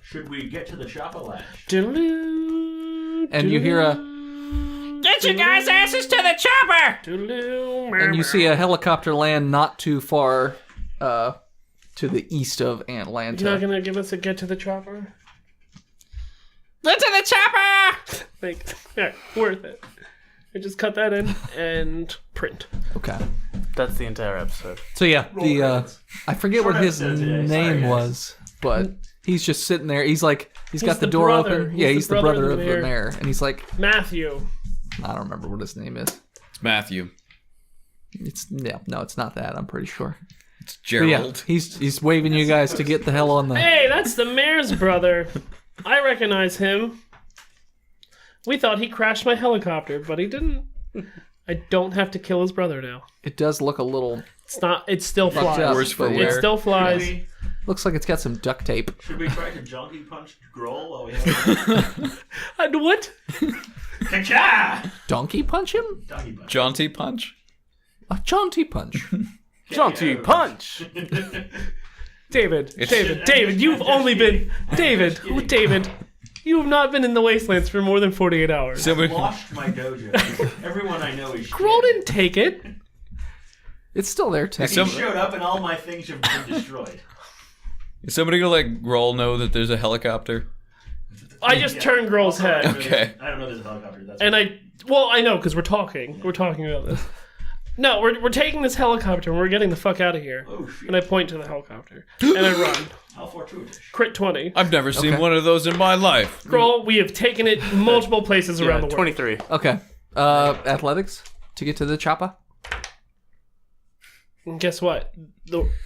S6: Should we get to the chopper latch?
S5: And you hear a...
S4: Get your guys' asses to the chopper!
S5: And you see a helicopter land not too far to the east of Atlanta.
S4: You're not gonna give us a get to the chopper? Get to the chopper! Like, yeah, worth it. I just cut that in and print.
S5: Okay.
S7: That's the entire episode.
S5: So yeah, the
S6: credits.
S5: I forget
S6: Short
S5: what his
S6: episode today.
S5: name
S6: Sorry, guys.
S5: was, but he's just sitting there. He's got the
S4: the
S5: door
S4: brother.
S5: open.
S4: He's
S5: Yeah,
S4: the
S5: he's the
S4: brother
S5: brother
S4: of
S5: of
S4: the
S5: the mayor, and he's like,
S4: Matthew.
S5: I don't remember what his name is.
S8: It's Matthew.
S5: It's no, it's not that. I'm pretty sure.
S8: It's
S5: But yeah,
S8: Gerald.
S5: he's waving you guys to get the hell on the.
S4: Hey, that's the mayor's brother. I recognize him. We thought he crashed my helicopter, but he didn't. I don't have to kill his brother now.
S5: It does look a little.
S4: It's not. It still
S5: Fucked up,
S4: flies.
S8: Worse for
S5: but
S4: It
S8: wear.
S4: still flies.
S5: Looks like it's got some duct tape.
S6: Should we try to junkie punch Grohl while we have
S4: What?
S6: Ka-cha!
S5: Donkey punch him?
S6: Donkey punch.
S8: Jaunty punch?
S5: A jaunty punch.
S7: Jaunty punch!
S4: David, you've only been David. You have not been in the wastelands for more than 48 hours.
S8: Somebody,
S6: Washed my dojo. Everyone I know is
S4: Kroll
S6: shit.
S4: didn't take it.
S5: It's still there,
S6: He
S5: technically.
S6: showed up and all my things have been destroyed.
S8: is somebody gonna let Grohl know that there's a helicopter?
S4: I just turned Grohl's
S6: Also, I
S4: head,
S6: don't know
S8: Okay.
S6: there's- I don't know there's a helicopter. That's
S4: and I know because we're talking. We're talking about this. No, we're taking this helicopter and we're getting the fuck out of here.
S6: Oh, shit.
S4: And I point to the helicopter and I run.
S6: How fortuitous.
S4: Crit 20.
S8: I've never seen
S5: Okay.
S8: one of those in my life.
S4: Kroll, we have taken it multiple places around the world.
S7: 23.
S5: Okay. Athletics to get to the chopper.
S4: And guess what?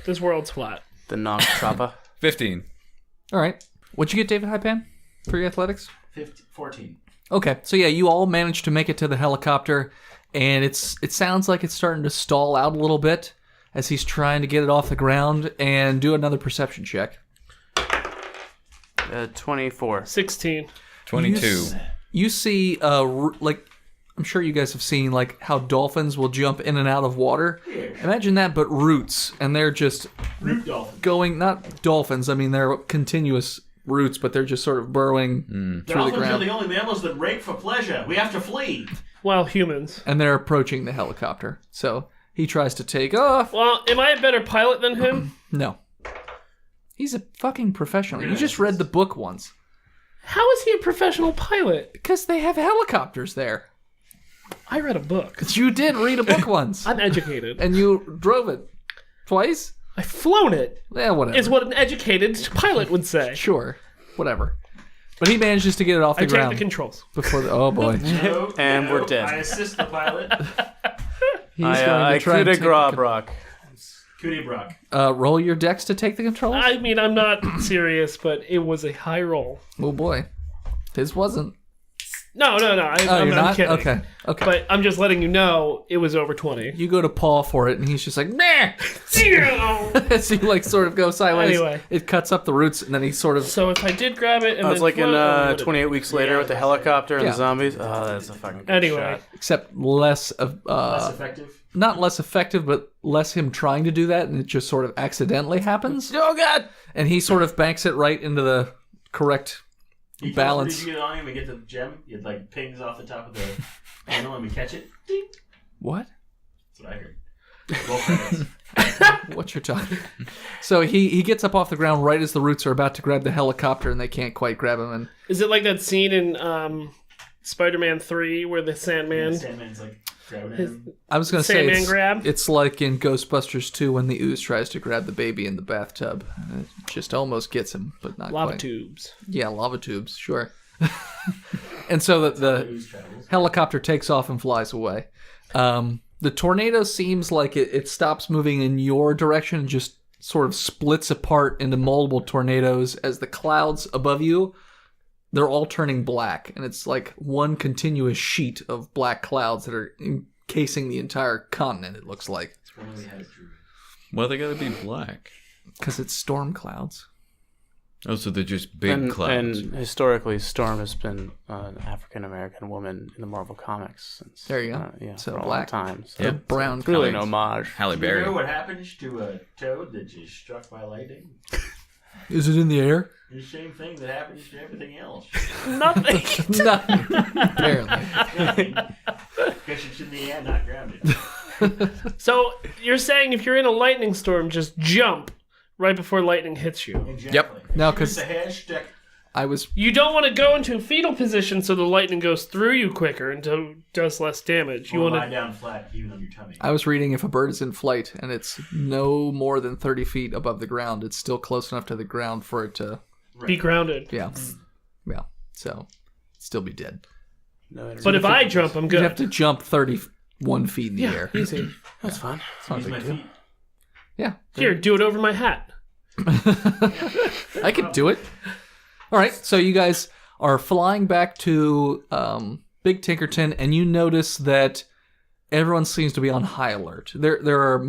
S4: This world's flat.
S7: The knock chopper.
S8: 15.
S5: All right. What'd you get, David Hypan, for your athletics?
S6: 14.
S5: Okay, so yeah, you all managed to make it to the helicopter, and it sounds like it's starting to stall out a little bit as he's trying to get it off the ground. And do another perception check.
S7: 24.
S4: 16.
S8: 22.
S5: You see, like, I'm sure you guys have seen like how dolphins will jump in and out of water. Imagine that, but roots, and they're just
S6: Root dolphin.
S5: going. Not dolphins. I mean, they're continuous roots, but they're just sort of burrowing through the
S6: Dolphins are
S5: ground,
S6: the only mammals that rape for pleasure. We have to flee.
S4: Well, humans.
S5: and they're approaching the helicopter. So he tries to take off.
S4: Well, am I a better pilot than him?
S5: No. He's a fucking professional. You just read the book once.
S4: How is he a professional pilot?
S5: Because they have helicopters there.
S4: I read a book.
S5: You did read a book once.
S4: I'm educated.
S5: And you drove it. Twice?
S4: I've flown it.
S5: Yeah, whatever.
S4: Is what an educated pilot would say.
S5: Sure. Whatever. But he manages to get it off the
S4: I take
S5: ground
S4: the controls.
S5: before the... Oh, boy.
S6: No,
S7: And
S6: no,
S7: we're dead.
S6: I assist the pilot.
S5: He's
S7: I
S5: try
S7: coup
S5: and
S7: de
S5: take
S7: grace,
S5: the
S7: Brock.
S6: Cootie Brock.
S5: roll your dex to take the controls?
S4: I mean, I'm not serious, but it was a high roll.
S5: Oh, boy. His wasn't.
S4: No.
S5: Oh,
S4: I'm
S5: you're not?
S4: kidding.
S5: Okay.
S4: But I'm just letting you know it was over 20.
S5: You go to paw for it, and he's just like, meh! As he, like, sort of goes sideways.
S4: Anyway.
S5: It cuts up the roots, and then he sort of...
S4: So if I did grab it and
S7: I was
S4: then
S7: like in
S4: float,
S7: 28 weeks later with the helicopter and
S5: Yeah.
S7: the zombies. Oh, that's a fucking good
S4: Anyway.
S7: shot.
S5: Except less of...
S6: Less effective.
S5: not less effective, but less him trying to do that, and it just sort of accidentally happens.
S7: Oh, God!
S5: And he sort of banks it right into the correct
S6: He
S5: balance.
S6: Did you get it on him and get the gem? It like pings off the top of the panel and we catch it. Ding.
S5: What?
S6: That's what I heard. Roll credits.
S5: What you're talking? So he gets up off the ground right as the roots are about to grab the helicopter, and they can't quite grab him. And
S4: Is it like that scene in Spider-Man 3 where the Sandman...
S6: Sandman's like, Grabbing him.
S5: I was going to say
S4: Sandman grab?
S5: it's like in Ghostbusters 2 when the ooze tries to grab the baby in the bathtub. It just almost gets him, but not
S4: Lava
S5: quite.
S4: tubes.
S5: Yeah, lava tubes, sure. And so the
S6: Ooze travels.
S5: helicopter takes off and flies away. The tornado seems like it stops moving in your direction and just sort of splits apart into multiple tornadoes as the clouds above you, they're all turning black. And it's like one continuous sheet of black clouds that are encasing the entire continent, it looks like.
S6: It's when we had a druid.
S8: Well, they gotta be black.
S5: Because it's storm clouds.
S8: Oh, so they're just big clouds.
S7: And historically, Storm has been an African American woman in the Marvel comics since.
S5: There you go.
S7: Yeah,
S5: So
S7: for a
S5: black.
S7: long time. So
S5: The brown
S7: it's really an
S5: clouds.
S7: homage.
S8: Halle
S6: You
S8: Berry.
S6: know what happens to a toad that is struck by lightning?
S5: Is it in the air?
S6: The same thing that happens to everything else.
S4: Nothing.
S5: Nothing. Apparently.
S6: Because it's in the air, not grounded.
S4: So you're saying if you're in a lightning storm, just jump right before lightning hits you.
S6: Exactly.
S5: No,
S6: Here's
S5: 'cause-
S6: the hashtag.
S5: I was
S4: You don't want to go into a fetal position so the lightning goes through you quicker and does less damage. You
S6: You
S4: want
S6: lie
S4: to.
S6: down flat, even on your tummy.
S5: I was reading if a bird is in flight and it's no more than 30 feet above the ground, it's still close enough to the ground for it to,
S4: Be grounded.
S5: yeah, so still be dead.
S7: No energy.
S4: But if I jump, I'm
S5: You'd
S4: good.
S5: have to jump 31 feet in the
S4: yeah,
S5: air.
S4: easy.
S7: That's fine.
S5: It's not a
S6: Use my
S5: big deal.
S6: feet.
S5: Yeah,
S4: Here, do it over my hat.
S5: I could do it. All right, so you guys are flying back to Big Tinkerton, and you notice that everyone seems to be on high alert. There are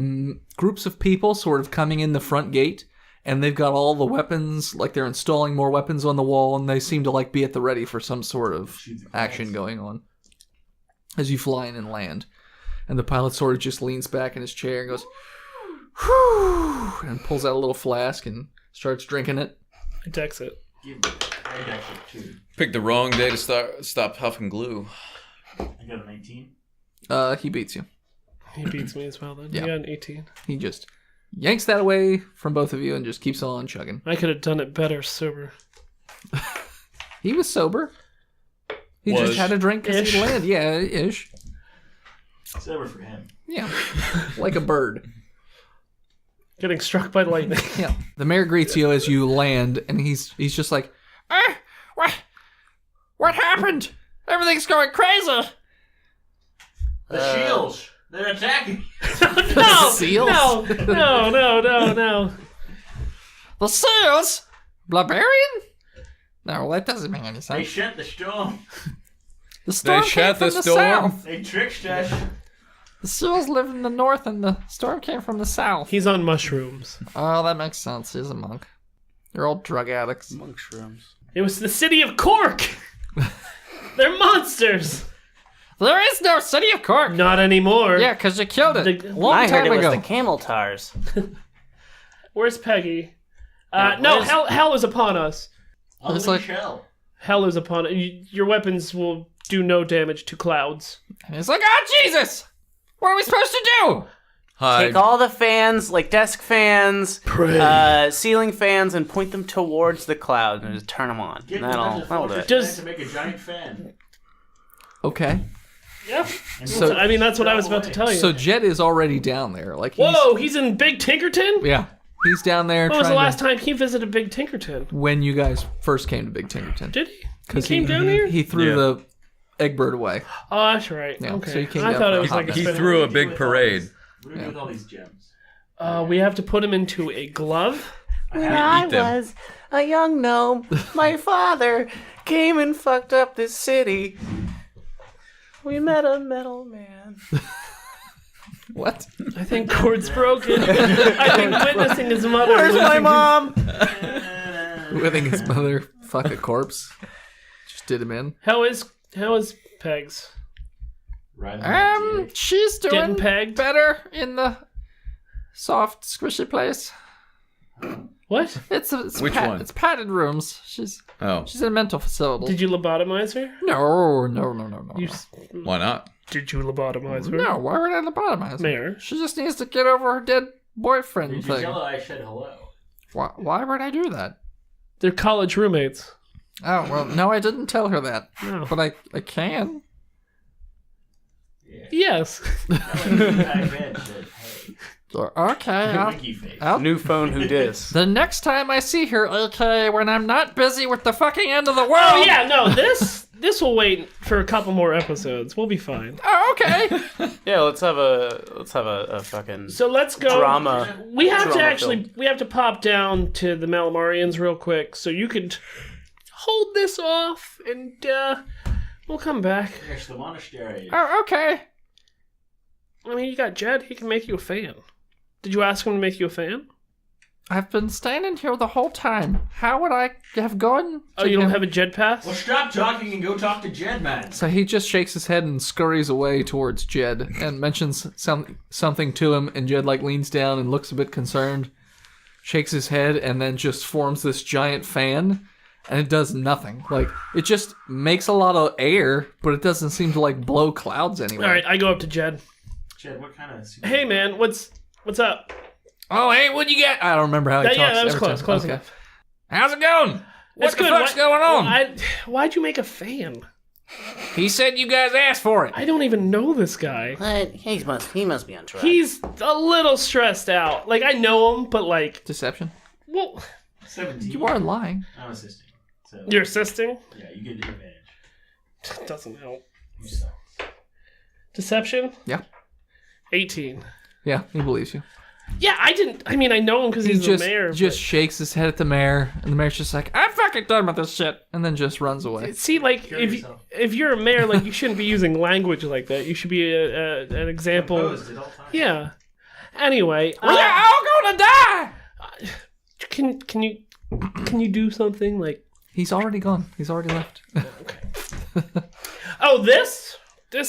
S5: groups of people sort of coming in the front gate, and they've got all the weapons, like they're installing more weapons on the wall, and they seem to like be at the ready for some sort of action going on as you fly in and land. And the pilot sort of just leans back in his chair and goes, whew, and pulls out a little flask and starts drinking it.
S4: I dex it.
S6: Give me that. I got you too.
S8: Picked the wrong day to stop huffing glue.
S6: I got a 19.
S5: He beats you.
S4: He beats me as well then.
S5: Yeah.
S4: You got an 18.
S5: He just yanks that away from both of you and just keeps on chugging.
S4: I could have done it better sober.
S5: He was sober. He
S8: Was.
S5: just had a drink because
S4: Ish.
S5: he landed. Yeah, ish.
S6: It's over for him.
S5: Yeah. Like a bird.
S4: Getting struck by lightning.
S5: Yeah. The mayor greets you as you land, and he's just like, what happened? Everything's going crazy.
S6: The shields! They're attacking!
S4: No!
S5: Seals?
S4: No.
S5: The seals? Barbarian? No, that doesn't make any
S6: They
S5: sense.
S6: shut the storm.
S5: The storm came
S8: shut
S5: from
S8: the
S5: the
S8: storm?
S5: south.
S6: They tricked us.
S5: The seals live in the north, and the storm came from the south.
S4: He's on mushrooms.
S5: Oh, that makes sense. He's a monk. They're all drug addicts.
S7: Monk shrooms.
S4: It was the city of Cork! They're monsters!
S5: There is no city of Cork.
S4: Not anymore.
S5: Yeah, because you killed it
S4: The-
S5: a long
S7: I heard
S5: time
S7: it was
S5: ago.
S7: the camel tars.
S4: Where's Peggy? No, hell is upon us.
S5: It's
S6: Unleash
S5: like-
S6: hell.
S4: Hell is upon it. Your weapons will do no damage to clouds.
S5: And he's like, oh, Jesus! What are we supposed to do?
S8: Hi.
S7: Take all the fans, like desk fans, ceiling fans, and point them towards the cloud and just turn them on.
S6: Get
S7: And that'll do it.
S4: Does-
S6: to make a giant fan.
S5: Okay.
S4: Yeah.
S5: So-
S4: I mean, that's what I was about to tell you.
S5: So Jet is already down there. Like,
S4: Whoa, he's in Big Tinkerton?
S5: Yeah. He's down there
S4: When was the
S5: trying
S4: last time he visited Big Tinkerton?
S5: when you guys first came to Big Tinkerton.
S4: Did he? He
S5: 'Cause
S4: came down here?
S5: He threw
S8: Yeah.
S5: the egg bird away.
S4: Oh, that's right.
S5: Yeah,
S4: Okay.
S5: so he came
S4: I
S5: down
S4: thought
S5: for
S4: it
S5: a
S4: was
S5: hot
S4: like a
S5: minute.
S8: He
S4: special-
S8: threw a big parade.
S6: What do we do with all these gems?
S4: We have to put him into a glove.
S7: When I
S8: eat them.
S7: was a young gnome, my father came and fucked up this city. We met a metal man.
S5: What?
S4: I think Cord's broken. I think witnessing his mother.
S7: Where's my
S4: losing-
S7: mom?
S5: Letting his mother fuck a corpse. Just did him in.
S4: How is Pegs?
S6: Right on the dick.
S5: She's
S4: Getting
S5: doing
S4: pegged?
S5: better in the soft, squishy place.
S4: What?
S5: It's
S8: Which one?
S5: It's padded rooms. She's
S8: Oh,
S5: in a mental facility.
S4: Did you lobotomize her?
S5: No.
S4: You,
S8: why not?
S4: did you lobotomize her?
S5: No, why would I lobotomize her?
S4: Mayor.
S5: She just needs to get over her dead boyfriend
S6: Did you
S5: thing.
S6: tell her I said hello?
S5: Why would I do that?
S4: They're college roommates.
S5: Oh, well, no, I didn't tell her that.
S4: No.
S5: But I can.
S4: Yeah, yes.
S5: Okay.
S6: Winky face.
S7: New phone, who dis?
S5: The next time I see her, okay, when I'm not busy with the fucking end of the world.
S4: Oh yeah, no, this will wait for a couple more episodes. We'll be fine.
S5: Oh, okay.
S7: Yeah, let's have a fucking
S4: So let's go.
S7: drama.
S4: We have to
S7: Drama-filled.
S4: we have to pop down to the Malamarians real quick, so you could hold this off, and we'll come back.
S6: There's the monastery.
S5: Oh, okay.
S4: I mean, you got Jed. He can make you a fan. Did you ask him to make you a fan?
S5: I've been standing here the whole time. How would I have gone?
S4: Oh, you don't have a Jed pass?
S6: Well, stop talking and go talk to Jed, man.
S5: So he just shakes his head and scurries away towards Jed and mentions something to him, and Jed leans down and looks a bit concerned, shakes his head, and then just forms this giant fan, and it does nothing. It just makes a lot of air, but it doesn't seem to blow clouds anywhere.
S4: All right, I go up to Jed.
S6: Jed, what kind of...
S4: Hey, man, what's up?
S5: Oh, hey, what you got? I don't remember how he talks.
S4: Yeah, that was
S5: every
S4: close,
S5: time.
S4: close
S5: Okay.
S4: enough.
S5: How's it going? What
S4: It's
S5: the
S4: good.
S5: fuck's going on?
S4: Why'd you make a fan?
S5: He said you guys asked for it.
S4: I don't even know this guy.
S7: What? He must be on track.
S4: He's a little stressed out. I know him, but
S5: Deception.
S4: well,
S6: 17.
S5: You are lying.
S6: I'm assisting. So,
S4: you're assisting.
S6: yeah, you get the advantage.
S4: Doesn't help.
S6: You suck.
S4: Deception.
S5: Yeah.
S4: 18.
S5: Yeah, he believes you.
S4: Yeah, I mean, I know him because
S5: He
S4: he's
S5: just
S4: the mayor.
S5: shakes his head at the mayor, and the mayor's just like, I'm fucking done with this shit, and then just runs away.
S4: but see, if you're a mayor, you shouldn't be using language like that. You should be an example.
S6: Opposed at all times.
S4: Yeah. Anyway,
S5: We're all gonna die!
S4: can you do something like?
S5: He's already gone. He's already left.
S4: Oh, this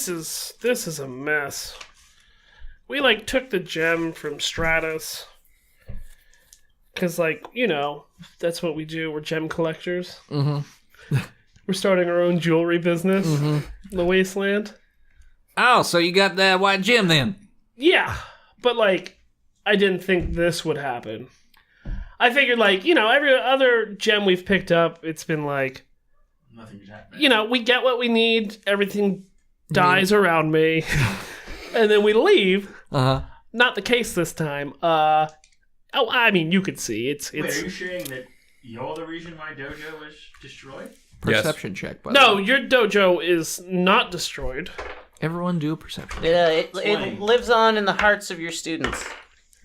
S4: is a mess. We took the gem from Stratus. Cause that's what we do. We're gem collectors. Mm-hmm. We're starting our own jewelry business in the wasteland.
S5: Oh, so you got that white gem then?
S4: Yeah, but I didn't think this would happen. I figured every other gem we've picked up, it's been
S6: Nothing's happening.
S4: we get what we need, everything dies around me, and then we leave.
S5: Uh-huh.
S4: Not the case this time. I mean, you could see it's.
S6: Wait, are you saying that you're the reason my dojo was destroyed?
S5: Perception check, by the
S4: No,
S5: way.
S4: your dojo is not destroyed.
S5: Everyone do a perception.
S7: It
S6: 20.
S7: lives on in the hearts of your students.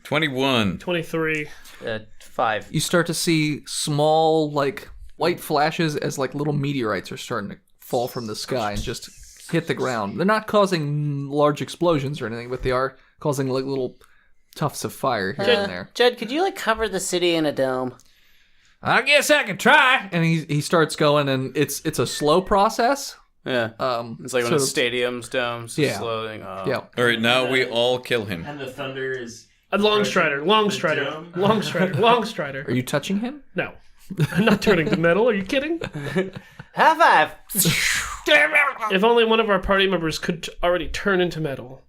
S8: 21.
S4: 23.
S7: 5.
S5: You start to see small, white flashes as, little meteorites are starting to fall from the sky and just hit the ground. They're not causing large explosions or anything, but they are causing, little tufts of fire here and there.
S7: Jed, could you cover the city in a dome?
S5: I guess I can try. And he starts going, and it's a slow process.
S7: Yeah. It's like one of the stadiums, domes,
S5: Yeah.
S7: slowing.
S5: Yeah.
S8: All right, now we all kill him.
S6: And the thunder is...
S4: A long strider. Long strider.
S5: Are you touching him?
S4: No. I'm not turning to metal. Are you kidding?
S7: High five!
S4: If only one of our party members could already turn into metal.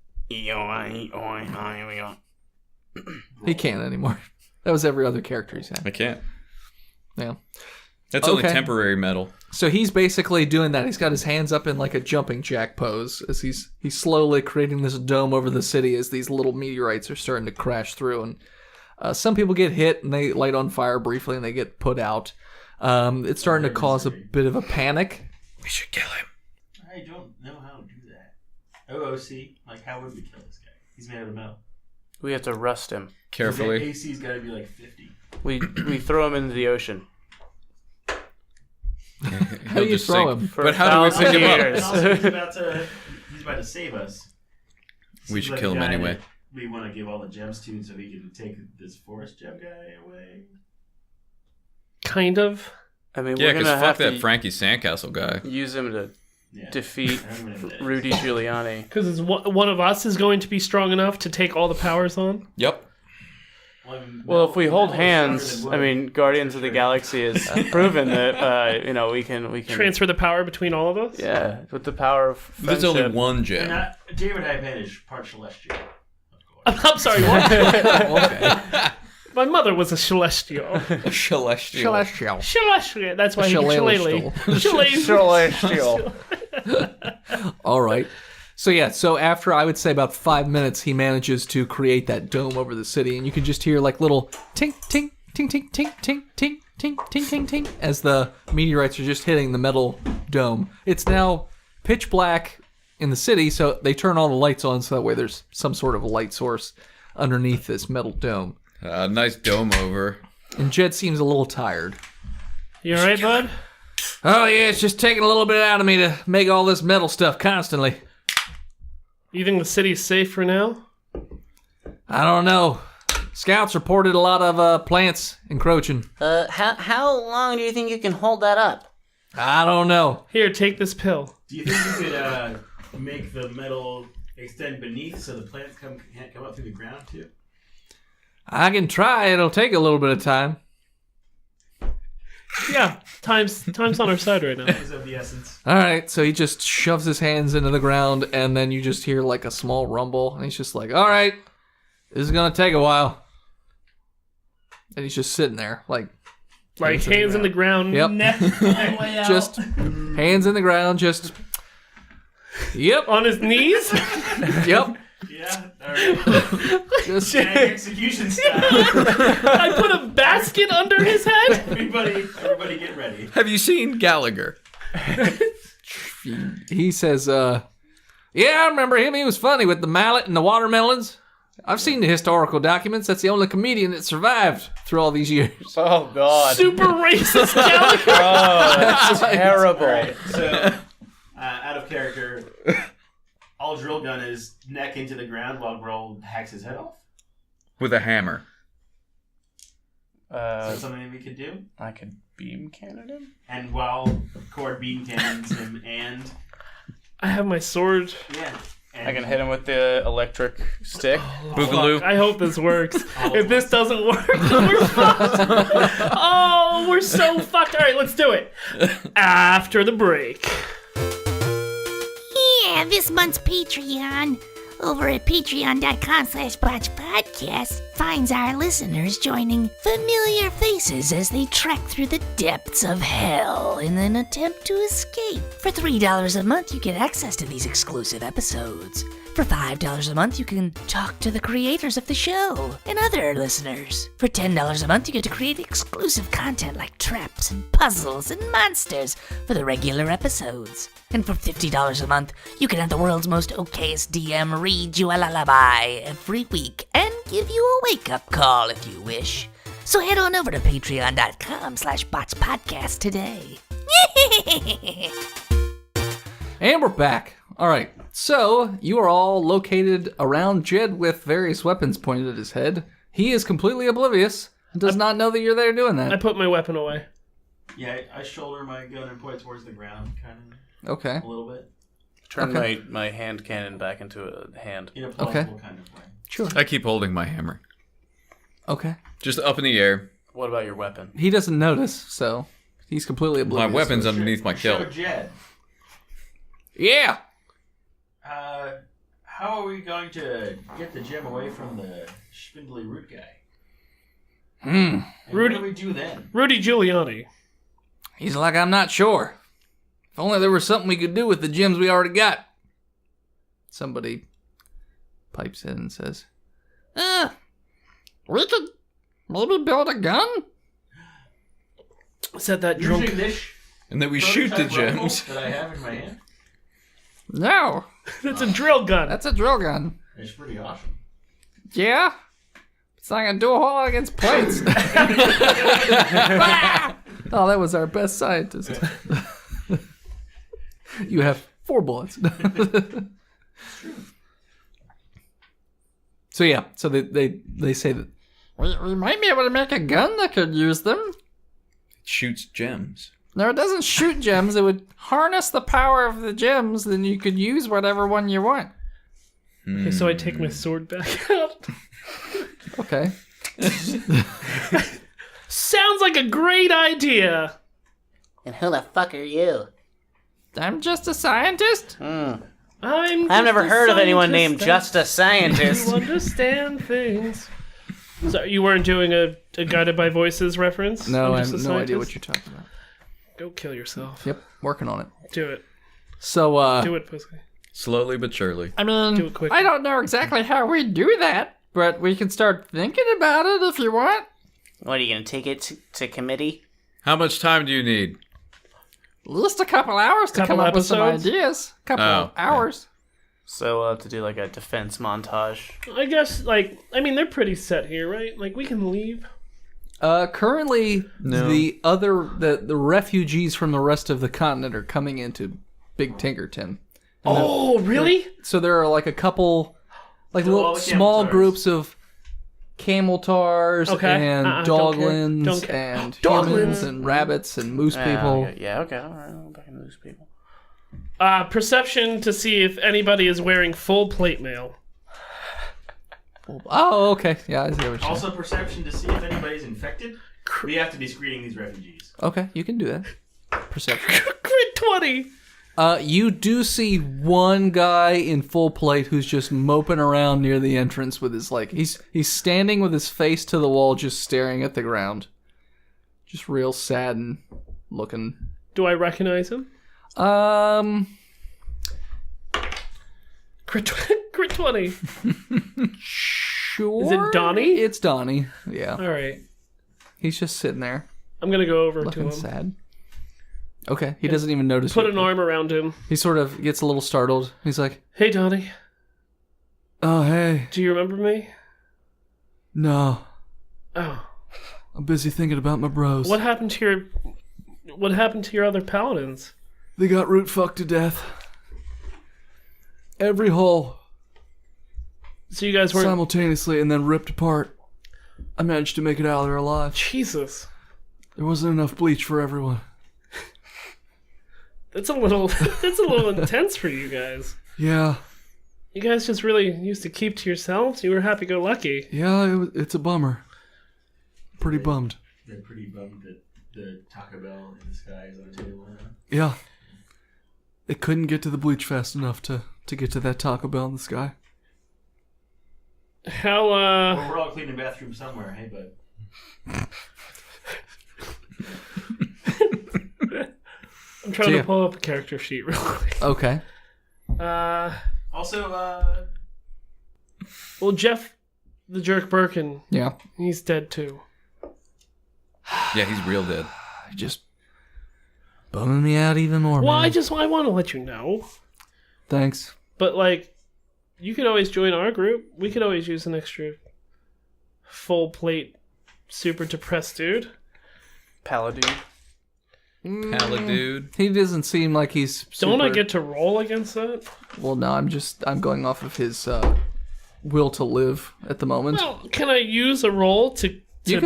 S5: He can't anymore. That was every other character he's had.
S8: I can't.
S5: Yeah.
S8: That's only
S5: Okay.
S8: temporary metal.
S5: So he's basically doing that. He's got his hands up in a jumping jack pose as he's slowly creating this dome over the city as these little meteorites are starting to crash through. And some people get hit and they light on fire briefly and they get put out. It's starting to cause a bit of a panic.
S8: We should kill him.
S6: I don't know how to do that. OOC, how would we kill this guy? He's made out of metal.
S7: We have to rust him.
S8: Carefully.
S6: The AC's got to be 50.
S7: We throw him into the ocean.
S5: How do you throw him?
S7: For
S8: But how do we pick
S7: 1,000
S8: him up?
S7: years.
S6: And also, he's about to save us.
S8: We
S6: Seems
S8: should
S6: like
S8: kill
S6: a
S8: him
S6: guy
S8: anyway.
S6: that We want to give all the gems to so he can take this forest gem guy away.
S4: Kind of.
S7: I mean,
S8: Yeah,
S7: we're
S8: because
S7: gonna
S8: fuck
S7: have
S8: that
S7: to
S8: Frankie Sandcastle guy.
S7: use him to
S6: Yeah.
S7: defeat
S6: I'm gonna do that.
S7: Rudy Giuliani.
S4: Because one of us is going to be strong enough to take all the powers on.
S8: Yep.
S7: Well, if we hold
S6: Metal is
S7: hands,
S6: stronger
S7: I
S6: than wood.
S7: mean, Guardians of the Galaxy has proven that we can
S4: Transfer the power between all of us.
S7: yeah, with the power of
S8: There's
S7: friendship.
S8: only one
S6: And
S8: gem.
S6: David Ivan is part celestial. Of course.
S4: I'm sorry, what?
S8: Okay.
S4: My mother was a celestial.
S8: Celestial.
S5: Celestial.
S4: Celestial. That's why he can
S5: Shillelagh.
S4: shillelagh.
S7: Celestial.
S5: All right. So after I would say about 5 minutes, he manages to create that dome over the city, and you can just hear like little tink, tink, tink, tink, tink, tink, tink, tink, tink, tink, tink, as the meteorites are just hitting the metal dome. It's now pitch black in the city, so they turn all the lights on, so that way there's some sort of a light source underneath this metal dome.
S8: Nice dome over.
S5: And Jed seems a little tired.
S4: You alright, bud?
S5: Oh yeah, it's just taking a little bit out of me to make all this metal stuff constantly.
S4: You think the city's safe for now?
S5: I don't know. Scouts reported a lot of plants encroaching.
S7: How long do you think you can hold that up?
S5: I don't know.
S4: Here, take this pill.
S6: Do you think you could make the metal extend beneath so the plants can't come up through the ground too?
S5: I can try. It'll take a little bit of time.
S4: Yeah, time's on our side right now.
S6: Is of the essence.
S5: All right, so he just shoves his hands into the ground, and then you just hear like a small rumble, and he's just like, all right, this is going to take a while. And he's just sitting there, like
S4: hands in the ground.
S5: Yep.
S4: Neck way out.
S5: just hands in the ground, just, yep,
S4: on his knees.
S5: yep.
S6: Yeah, alright.
S5: Just,
S6: Execution style.
S4: I put a basket under his head.
S6: Everybody get ready.
S8: Have you seen Gallagher?
S5: he says, yeah, I remember him. He was funny with the mallet and the watermelons. I've seen the historical documents. That's the only comedian that survived through all these years.
S7: Oh, God.
S4: Super racist Gallagher.
S7: Oh, that's terrible.
S6: Alright, so, out of character, all drill gun is neck into the ground while Grohl hacks his head off.
S8: With a hammer.
S6: Is that something that we could do?
S7: I could beam cannon him?
S6: And while Cord beam cannons him and...
S4: I have my sword.
S6: Yeah. And
S7: I can hit him with the electric stick.
S8: Boogaloo.
S4: Fuck, I hope this works. If this doesn't work, then we're fucked. Oh, we're so fucked. All right, let's do it. After the break.
S9: Yeah, this month's Patreon over at patreon.com/botchpodcast finds our listeners joining familiar faces as they trek through the depths of hell in an attempt to escape. For $3 a month, you get access to these exclusive episodes. For $5 a month, you can talk to the creators of the show and other listeners. For $10 a month, you get to create exclusive content like traps and puzzles and monsters for the regular episodes. And for $50 a month, you can have the world's most okayest DM read you a lullaby every week and give you a wake-up call if you wish. So head on over to patreon.com/botchpodcast today.
S5: And we're back. All right. So you are all located around Jed with various weapons pointed at his head. He is completely oblivious and does not know that you're there doing that.
S4: I put my weapon away.
S6: Yeah, I shoulder my gun and point towards the ground, kind of.
S5: Okay.
S6: A little bit.
S7: Turn my hand cannon back into a hand.
S6: In a plausible kind of way.
S5: Sure.
S8: I keep holding my hammer.
S5: Okay.
S8: Just up in the air.
S7: What about your weapon?
S5: He doesn't notice, so he's completely oblivious.
S8: My weapon's underneath my
S6: Show
S8: kilt.
S6: Jed.
S5: Yeah.
S6: How are we going to get the gem away from the spindly root guy? And
S4: Rudy-
S6: what do we do then?
S4: Rudy Giuliani.
S5: He's like, I'm not sure. If only there was something we could do with the gems we already got. Somebody pipes in and says, we could maybe build a gun?
S4: Is that drunk?
S6: Using this
S8: And then we shoot the
S6: prototype rifle
S8: gems.
S6: that I have in my hand.
S5: No,
S4: That's a drill gun.
S5: that's a drill gun.
S6: It's pretty awesome.
S5: Yeah? It's not gonna do a whole lot against plates. Oh, that was our best scientist. You have 4 bullets. So yeah, so they say that we might be able to make a gun that could use them.
S8: It shoots gems.
S5: No, it doesn't shoot gems. It would harness the power of the gems, then you could use whatever one you want.
S4: Okay, so I take my sword back out.
S5: Okay.
S4: Sounds like a great idea.
S7: And who the fuck are you?
S5: I'm just a scientist.
S4: I've
S7: I've never heard of anyone named Just a Scientist.
S4: You understand things. So you weren't doing a Guided by Voices reference?
S5: No, I
S4: I'm
S5: have
S4: Just a
S5: no idea what
S4: Scientist?
S5: you're talking about.
S4: Go kill yourself.
S5: Yep, working on it.
S4: Do it.
S5: So,
S4: Do it, pussy.
S8: Slowly but surely.
S5: I mean,
S4: Do it quick.
S5: I don't know exactly how we do that, but we can start thinking about it if you want.
S7: What, are you going to take it to committee?
S8: How much time do you need?
S5: Just a couple hours to
S4: Couple
S5: come up with some
S4: episodes?
S5: ideas. Couple of hours.
S7: So we'll have to do like a defense montage.
S4: I guess, like, I mean, they're pretty set here, right? Like, we can leave.
S5: Currently,
S8: No.
S5: the refugees from the rest of the continent are coming into Big Tinkerton.
S4: Oh, really?
S5: So there are like a couple, like
S6: So
S5: little
S6: all the
S5: small
S6: camel tars.
S5: groups of camel tars
S4: Okay.
S5: and
S4: Don't care.
S5: doglins
S4: Don't care.
S5: and
S4: Doglins.
S5: humans and rabbits and moose people.
S7: Yeah, okay. All right. I'll back into those people.
S4: Perception to see if anybody is wearing full plate mail.
S5: Oh, okay. Yeah, I see what you're saying.
S6: Also, perception to see if anybody's infected. We have to be screening these refugees.
S5: Okay, you can do that. Perception.
S4: Crit 20!
S5: You do see one guy in full plate who's just moping around near the entrance with his he's standing with his face to the wall, just staring at the ground, just real sad and looking.
S4: Do I recognize him? Crit 20.
S5: Sure.
S4: Is it Donnie?
S5: It's Donnie. Yeah,
S4: Alright.
S5: he's just sitting there
S4: I'm gonna go over to
S5: looking
S4: him.
S5: sad. Okay, he doesn't even notice.
S4: Put
S5: you.
S4: an arm around him.
S5: He sort of gets a little startled. He's like,
S4: Hey, Donnie.
S5: "Oh, hey,
S4: Do you remember me?
S5: no,
S4: Oh.
S5: I'm busy thinking about my bros.
S4: What happened to your other paladins?
S5: They got root fucked to death. Every hole
S4: So you guys weren't...
S5: simultaneously and then ripped apart. I managed to make it out of there alive.
S4: Jesus.
S5: There wasn't enough bleach for everyone.
S4: That's a little intense for you guys.
S5: Yeah,
S4: You guys just really used to keep to yourselves? You were happy-go-lucky.
S5: it's a bummer. Pretty bummed.
S6: They're pretty bummed that the Taco Bell in the sky is on the table now.
S5: Yeah. They couldn't get to the bleach fast enough to get to that Taco Bell in the sky.
S4: How,
S6: Well, we're all cleaning the bathroom somewhere, hey, bud.
S4: I'm trying to pull up a character sheet real quick.
S5: Okay.
S6: Also,
S4: Well, Jeff the Jerk Birkin,
S5: Yeah.
S4: he's dead too.
S8: Yeah, he's real dead.
S5: Just bumming me out even more,
S4: Well,
S5: man.
S4: I want to let you know.
S5: Thanks.
S4: But, like, you could always join our group. We could always use an extra full plate, super depressed dude.
S7: Paladin.
S8: Pallid dude.
S5: He doesn't seem like he's
S4: Don't I
S5: super-
S4: get to roll against that?
S5: Well, no, I'm going off of his will to live at the moment.
S4: Well, can I use a roll to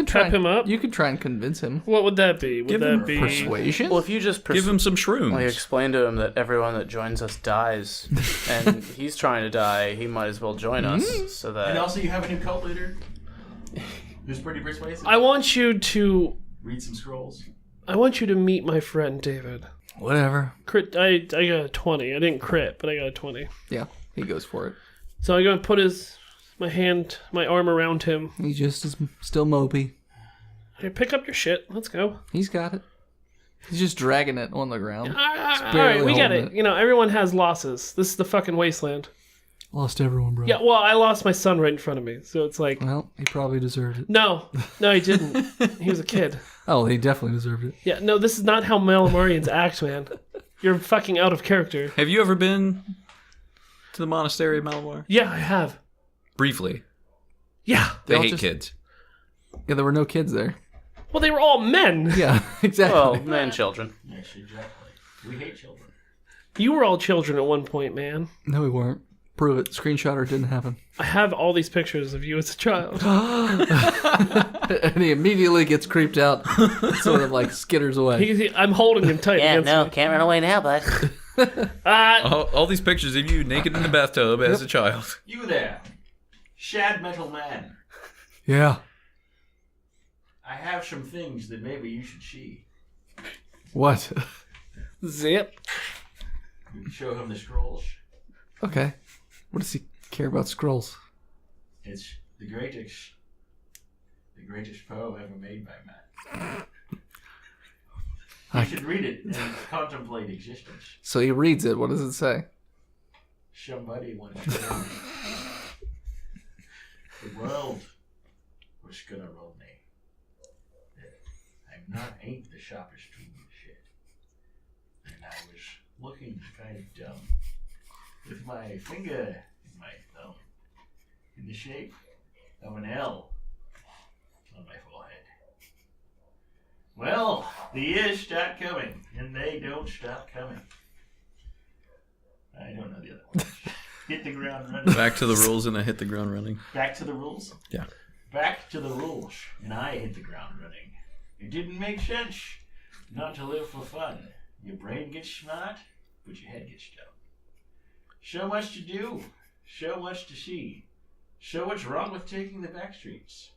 S4: pep him up?
S5: You could try and convince him.
S4: What would that be? Would
S8: Give
S4: that
S8: him
S4: be
S5: Persuasion?
S7: Well, if you just
S8: Give him some shrooms.
S7: like explain to him that everyone that joins us dies, and he's trying to die, he might as well join us. So that
S6: and also you have a new cult leader who's pretty persuasive.
S4: I want you to
S6: Read some scrolls.
S4: meet my friend David.
S5: Whatever.
S4: Crit. I got a 20. I didn't crit, but I got a 20.
S5: Yeah, he goes for it.
S4: So I'm gonna put my arm around him.
S5: He just is still mopey.
S4: Hey, pick up your shit. Let's go.
S5: He's got it. He's just dragging it on the ground.
S4: All right,
S5: barely
S4: we get
S5: holding
S4: it.
S5: it.
S4: You know, everyone has losses. This is the fucking wasteland.
S5: Lost everyone, bro.
S4: Yeah, well, I lost my son right in front of me, so it's like,
S5: Well, he probably deserved it.
S4: no, he didn't. He was a kid.
S5: Oh, he definitely deserved it.
S4: Yeah, no, this is not how Malamarians act, man. You're fucking out of character.
S8: Have you ever been to the monastery of Malamar?
S4: Yeah, I have.
S8: Briefly.
S4: Yeah.
S8: They
S5: all
S8: hate
S5: just-
S8: kids.
S5: Yeah, there were no kids there.
S4: Well, they were all men.
S5: Yeah, exactly.
S7: well, man, children.
S6: Actually, exactly. We hate children.
S4: You were all children at one point, man.
S5: No, we weren't. Prove it. Screenshot or it didn't happen.
S4: I have all these pictures of you as a child.
S5: And he immediately gets creeped out, sort of like skitters away.
S4: I'm holding him tight
S7: Yeah,
S4: against
S7: no,
S4: me.
S7: can't run away now, bud.
S8: All these pictures of you naked in the bathtub as a child.
S6: You there, Shad Metal Man.
S5: Yeah.
S6: I have some things that maybe you should see.
S5: What?
S4: Zip.
S6: You can show him the scrolls.
S5: Okay. What does he care about scrolls?
S6: It's the greatest poem ever made by man. You should read it and contemplate existence.
S5: So he reads it. What does it say?
S6: somebody once told me the world was gonna roll me. Ain't the sharpest tool in the shed. And I was looking kind of dumb with my finger and my thumb in the shape of an L on my forehead. Well, the years start coming, and they don't stop coming. I don't know the other one. Hit the ground running.
S8: Back to the rules and I hit the ground running.
S6: Back to the rules?
S8: Yeah.
S6: Back to the rules, and I hit the ground running. It didn't make sense not to live for fun. Your brain gets smart, but your head gets dumb. So much to do, so much to see. So what's wrong with taking the back streets?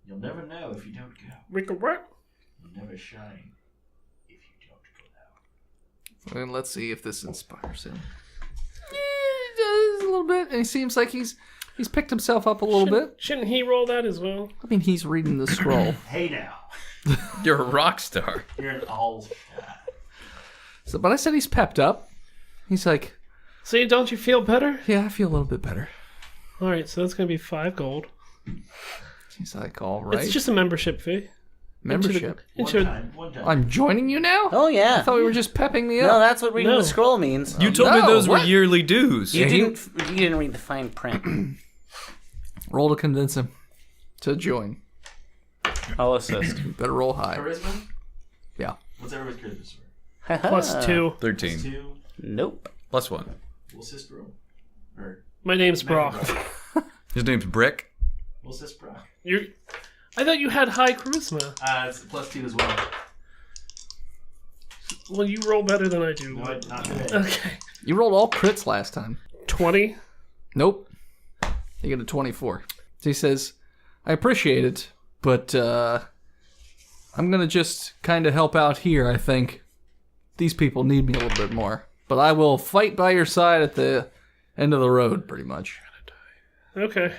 S6: You'll never know if you don't go.
S4: Rick, what?
S6: You'll never shine if you don't go out.
S5: And let's see if this inspires him. Yeah, he does a little bit, and he seems like he's picked himself up a little bit.
S4: Shouldn't he roll that as well?
S5: I mean, he's reading the scroll.
S6: Hey now,
S8: You're a rock star.
S6: you're an all-star.
S5: So, but I said he's pepped up. He's like,
S4: See, don't you feel better?
S5: yeah, I feel a little bit better.
S4: All right, so that's going to be 5 gold.
S5: He's like, all right.
S4: It's just a membership fee.
S5: membership.
S4: Into
S6: One time.
S5: I'm joining you now?
S7: Oh, yeah.
S5: I thought we were just pepping me up.
S7: No, that's what reading
S4: No.
S7: the scroll means.
S8: You told me
S5: no,
S8: those were
S5: what?
S8: yearly dues.
S7: You didn't read the fine print.
S5: Roll to convince him to join.
S7: I'll assist.
S5: You better roll high.
S6: Charisma?
S5: Yeah.
S6: What's everybody's charisma score?
S4: plus 2.
S8: 13.
S6: 2.
S7: Nope.
S8: Plus 1.
S6: We'll assist roll. Or,
S4: My name's Brock.
S8: His name's Brick.
S6: we'll assist Brock.
S4: I thought you had high charisma.
S6: It's plus 2 as well.
S4: Well, you roll better than I do.
S6: No, not today.
S4: Okay.
S5: You rolled all crits last time.
S4: 20.
S5: Nope. You get a 24. So he says, I appreciate it, but I'm going to just kind of help out here, I think. These people need me a little bit more. But I will fight by your side at the end of the road, pretty much.
S4: Okay.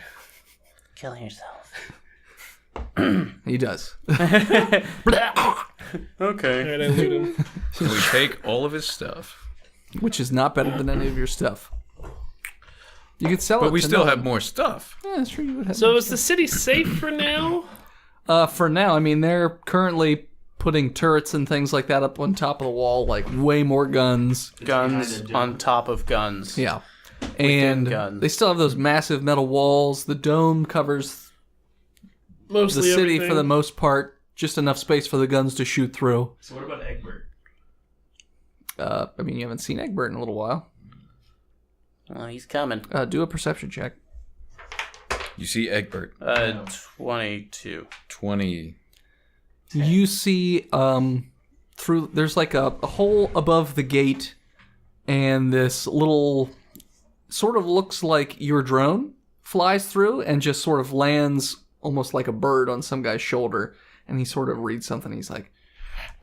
S7: Killing yourself.
S5: He does.
S7: Okay.
S4: All right, I loot him.
S8: So we take all of his stuff.
S5: Which is not better than any of your stuff. You could sell it
S8: But we
S5: to
S8: still
S5: no
S8: have
S5: one.
S8: more stuff.
S5: Yeah, that's true. You would have
S4: So is the city safe for now?
S5: For now, I mean, they're currently putting turrets and things like that up on top of the wall, like way more guns.
S7: Guns on top of guns.
S5: Yeah. And
S7: guns.
S5: they still have those massive metal walls. The dome covers
S4: Mostly
S5: the city
S4: everything.
S5: for the most part. Just enough space for the guns to shoot through.
S6: So what about Egbert?
S5: I mean, you haven't seen Egbert in a little while.
S7: Oh, he's coming.
S5: Do a perception check.
S8: You see Egbert.
S7: 22.
S8: 20.
S5: You see through there's like a hole above the gate, and this little sort of looks like your drone flies through and just sort of lands almost like a bird on some guy's shoulder, and he sort of reads something. He's like,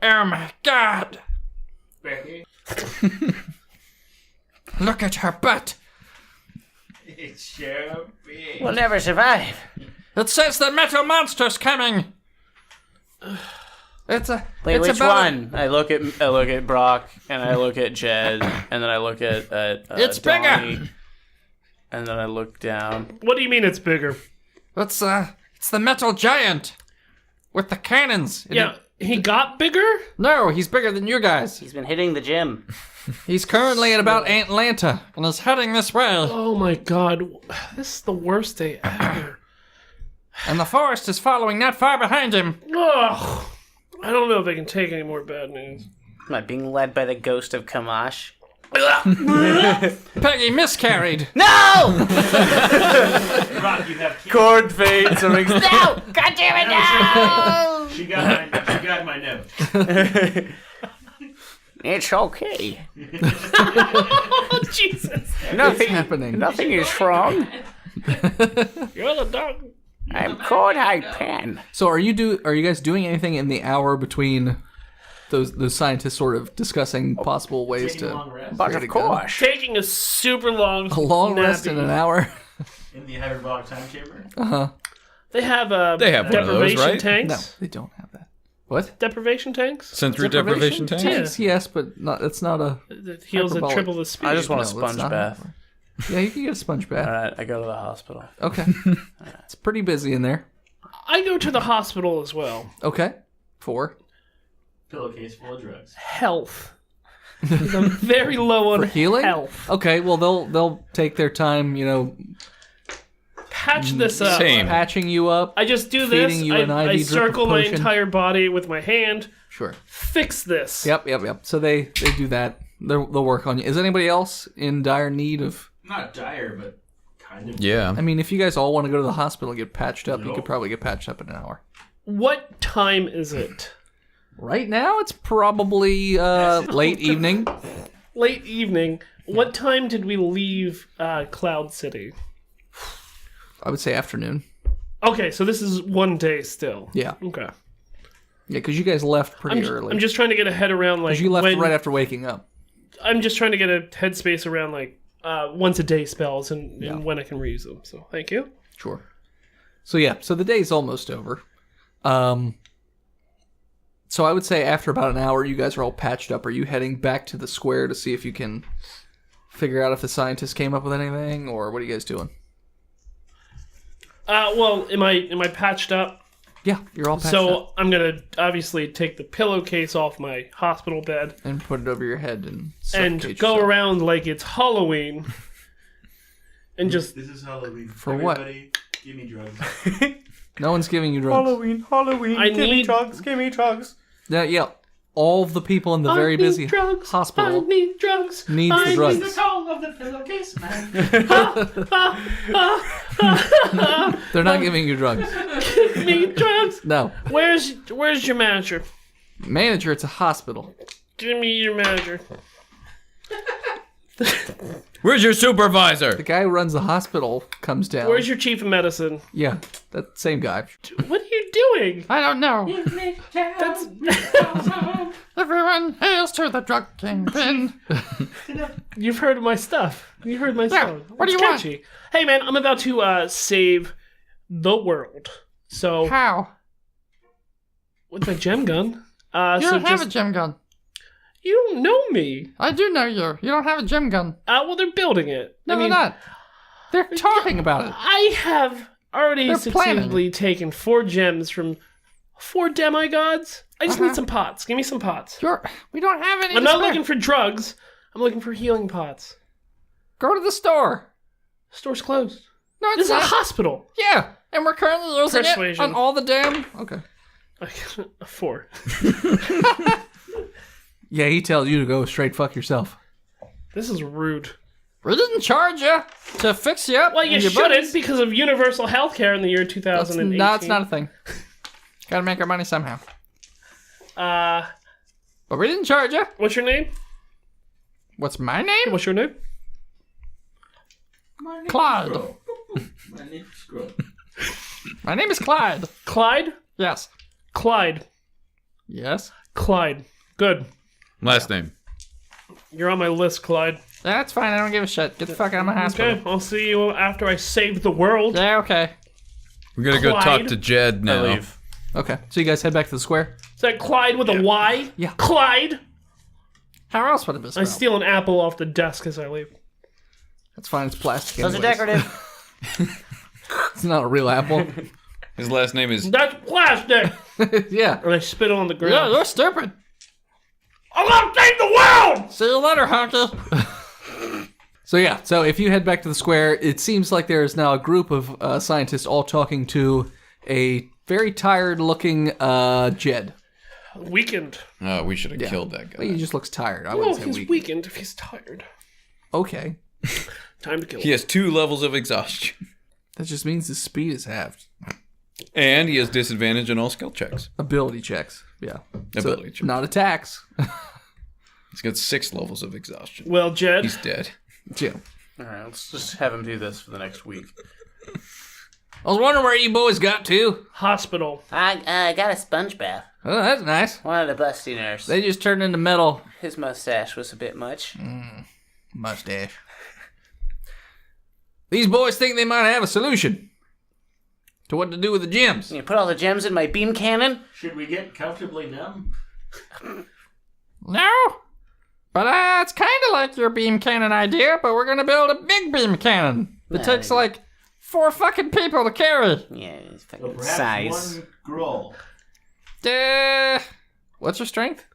S5: "Oh my god!
S6: Becky?
S5: Look at her butt!
S6: It's so big.
S7: We'll never survive.
S5: It says the metal monster's coming." It's a.
S7: Wait,
S5: it's
S7: which
S5: about
S7: one? I look at Brock, and I look at Jed, and then I look at
S5: It's
S7: Donnie,
S5: bigger.
S7: and then I look down.
S4: What do you mean it's bigger?
S5: It's the metal giant with the cannons.
S4: Yeah, he got bigger?
S5: No, he's bigger than you guys.
S7: He's been hitting the gym.
S5: He's currently at about Atlanta and is heading this way.
S4: Oh my god. This is the worst day ever.
S5: And the forest is following not far behind him.
S4: Ugh. I don't know if I can take any more bad news.
S7: Am I being led by the ghost of Kamash?
S5: Peggy miscarried.
S7: No!
S6: Brock, you have kids.
S7: Chord fades. No! God damn it, no!
S6: She got my note.
S7: It's okay.
S4: Oh, Jesus.
S7: Nothing
S5: happening?
S7: Nothing is wrong.
S4: You're the dog.
S7: I'm called Hypan.
S5: So are you guys doing anything in the hour between those scientists sort of discussing possible ways
S6: Taking a
S5: to
S6: long rest
S7: But
S5: Way to
S7: of
S5: go.
S7: course.
S4: Taking a super long
S5: a long rest
S4: nappy.
S5: in an hour?
S6: in the hyperbolic time chamber.
S4: They have
S8: They have one of those,
S4: deprivation
S8: right?
S4: tanks.
S5: No, they don't have that. What?
S4: Deprivation tanks?
S8: Sensory deprivation tank?
S5: tanks? Yes, but it's not a...
S4: It heals at
S5: Hyperbolic.
S4: triple the speed.
S7: I just want a
S5: No,
S7: sponge
S5: it's not.
S7: bath.
S5: Yeah, you can get a sponge bath.
S7: All right, I go to the hospital.
S5: Okay. It's pretty busy in there.
S4: I go to the hospital as well.
S5: Okay. 4.
S6: Pillowcase full of drugs.
S4: Health. I'm very low on
S5: For healing?
S4: health.
S5: Okay, well, they'll take their time,
S4: Patch this up.
S8: Same.
S5: patching you up.
S4: I just do
S5: Feeding
S4: this.
S5: you an
S4: I
S5: IV drip
S4: circle
S5: of
S4: my
S5: potion.
S4: entire body with my hand.
S5: Sure.
S4: Fix this.
S5: Yep. So they do that. They'll work on you. Is anybody else in dire need of...
S6: Not dire, but kind of.
S8: Yeah.
S5: I mean, if you guys all want to go to the hospital and get patched up, you
S6: Nope.
S5: could probably get patched up in an hour.
S4: What time is it?
S5: Right now, it's probably late evening.
S4: Late evening. What time did we leave Cloud City?
S5: I would say afternoon.
S4: Okay, so this is one day still.
S5: Yeah.
S4: Okay.
S5: Yeah, because you guys left pretty early.
S4: I'm just trying to get a head around like
S5: you left
S4: when,
S5: right after waking up.
S4: I'm just trying to get a headspace around like once a day spells and when I can reuse them. So thank you.
S5: Sure. So yeah, so the day's almost over. So I would say after about an hour, you guys are all patched up. Are you heading back to the square to see if you can figure out if the scientists came up with anything, or what are you guys doing?
S4: Well, am I patched up?
S5: Yeah, you're all patched
S4: So
S5: up.
S4: I'm gonna obviously take the pillowcase off my hospital bed
S5: And put it over your head and
S4: and
S5: suffocate
S4: go
S5: yourself.
S4: around like it's Halloween, and just
S6: This is Halloween.
S5: For what?
S6: Everybody, give me drugs.
S5: No one's giving you drugs.
S7: Halloween.
S4: I
S7: give me
S4: need-
S7: drugs. Give me drugs.
S5: Yeah. All of the people in the very
S4: I need
S5: busy
S4: drugs.
S5: hospital
S4: I need drugs.
S5: needs
S4: I
S5: the
S4: need
S5: drugs.
S6: The call of the pillowcase man.
S5: They're not giving you drugs.
S4: need drugs.
S5: No.
S4: Where's your manager?
S5: Manager, it's a hospital.
S4: Give me your manager.
S8: Where's your supervisor?
S5: The guy who runs the hospital comes down.
S4: Where's your chief of medicine?
S5: Yeah, that same guy.
S4: What are you doing?
S5: I don't know.
S4: That's
S5: Everyone hails to the drug kingpin.
S4: You've heard of my stuff. You heard my song.
S5: what do
S4: It's
S5: you want?
S4: catchy. Hey man, I'm about to save the world. So
S5: How?
S4: with my gem gun.
S5: You
S4: so
S5: don't have
S4: just,
S5: a gem gun.
S4: You don't know me.
S5: I do know you. You don't have a gem gun.
S4: Well, they're building it.
S5: No,
S4: I mean,
S5: they're not. They're talking about it.
S4: I have already
S5: They're
S4: successfully taken 4 gems from 4 demigods. I just need some pots. Give me some pots.
S5: We don't have any.
S4: I'm not looking for drugs. I'm looking for healing pots.
S5: Go to the store.
S4: Store's closed.
S5: No, it's
S4: This is a
S5: not.
S4: hospital.
S5: Yeah, and we're currently using
S4: Persuasion.
S5: it on all the damn. Okay.
S4: A 4.
S5: Yeah, he tells you to go straight fuck yourself.
S4: This is rude.
S5: We didn't charge you to fix you up.
S4: Well, you
S5: and your
S4: shouldn't
S5: buddies.
S4: because of universal health care in the year 2018.
S5: No, it's not a thing. Gotta make our money somehow. But we didn't charge you.
S4: What's your name?
S5: What's my name?
S4: What's your name?
S5: Clyde.
S6: My name's Scrub.
S5: My name is Clyde.
S4: Clyde?
S5: Yes.
S4: Clyde.
S5: Yes.
S4: Clyde. Good.
S8: Last name.
S4: You're on my list, Clyde.
S5: That's fine. I don't give a shit. Get the fuck out of my hospital.
S4: Okay, I'll see you after I save the world.
S5: Yeah, okay.
S8: We're gonna go talk
S4: Clyde?
S8: to Jed now.
S7: I leave.
S5: Okay. So you guys head back to the square?
S4: Is that Clyde with a Y?
S5: Yeah.
S4: Clyde!
S5: How else would it be
S4: I
S5: spelled?
S4: steal an apple off the desk as I leave.
S5: That's fine. It's plastic
S7: Those are
S5: anyways.
S7: decorative.
S5: It's not a real apple.
S8: His last name is.
S4: That's plastic!
S5: Yeah.
S4: And I spit it on the
S5: Yeah,
S4: ground.
S5: you're stupid.
S4: I'm gonna save the world!
S5: See you later, honky. So if you head back to the square, it seems like there is now a group of scientists all talking to a very tired-looking Jed.
S4: Weakened.
S8: Oh, we should have killed that
S5: Well,
S8: guy.
S5: he just looks tired. I
S4: Oh,
S5: wouldn't say
S4: he's
S5: weak.
S4: weakened if he's tired.
S5: Okay.
S4: Time to kill him.
S8: He has 2 levels of exhaustion,
S5: That just means his speed is halved.
S8: and he has disadvantage on all skill checks.
S5: Ability checks. Yeah.
S8: Ability checks.
S5: Not attacks.
S8: He's got 6 levels of exhaustion.
S4: Well, Jed,
S8: He's dead.
S5: Yeah.
S7: Alright, let's just have him do this for the next week.
S5: I was wondering where you boys got to.
S4: hospital.
S7: I got a sponge bath.
S5: Oh, that's nice.
S7: Wanted a busty nurse.
S5: They just turned into metal.
S7: His mustache was a bit much.
S5: Mustache. These boys think they might have a solution To what to do with the gems?
S7: You put all the gems in my beam cannon?
S6: Should we get comfortably numb?
S5: No. But it's kind of like your beam cannon idea, but we're going to build a big beam cannon. It takes like 4 fucking people to carry.
S7: Yeah, it's
S6: So
S7: fucking
S6: perhaps
S7: size.
S6: one Groll.
S5: What's your strength?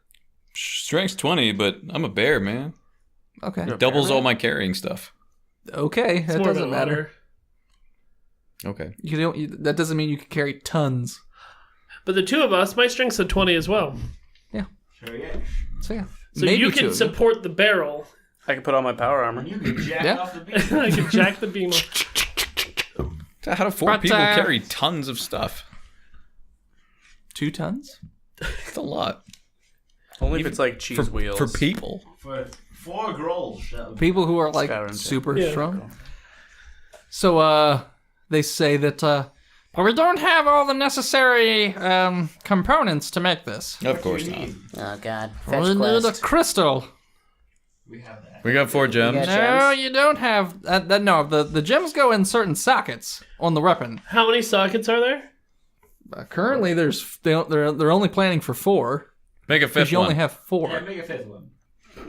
S8: Strength's 20, but I'm a bear, man.
S5: Okay.
S8: It doubles all my carrying stuff.
S5: Okay,
S4: It's
S5: that
S4: more
S5: doesn't
S4: about
S5: matter.
S8: Okay.
S5: That doesn't mean you can carry tons.
S4: But the two of us, my strength's a 20 as well.
S6: Sure, yeah.
S5: So yeah.
S4: So
S5: Maybe
S4: you
S5: two
S4: can
S5: of you.
S4: support the barrel.
S7: I can put on my power armor.
S6: And you can jack
S5: Yeah.
S6: off the beam.
S4: I can jack the beam off.
S8: How do 4
S5: But,
S8: people carry tons of stuff?
S5: 2 tons?
S8: It's a lot.
S7: Only if it's like cheese wheels.
S8: For people.
S6: For 4 Grolls. That would be
S5: People who are like
S7: Skyrim,
S5: super
S4: yeah.
S5: strong. So they say that but we don't have all the necessary components to make this.
S8: Of course not.
S7: Oh god.
S5: We
S7: Fetch
S5: need a
S7: quest.
S5: crystal.
S6: We have that.
S8: We got 4 gems.
S7: got-
S5: No,
S7: Gems?
S5: you don't have that. No, the gems go in certain sockets on the weapon.
S4: How many sockets are there?
S5: Currently, they're only planning for 4
S8: Make a
S5: because
S8: 5th
S5: you only
S8: one.
S5: have 4.
S6: Yeah, make a 5th one.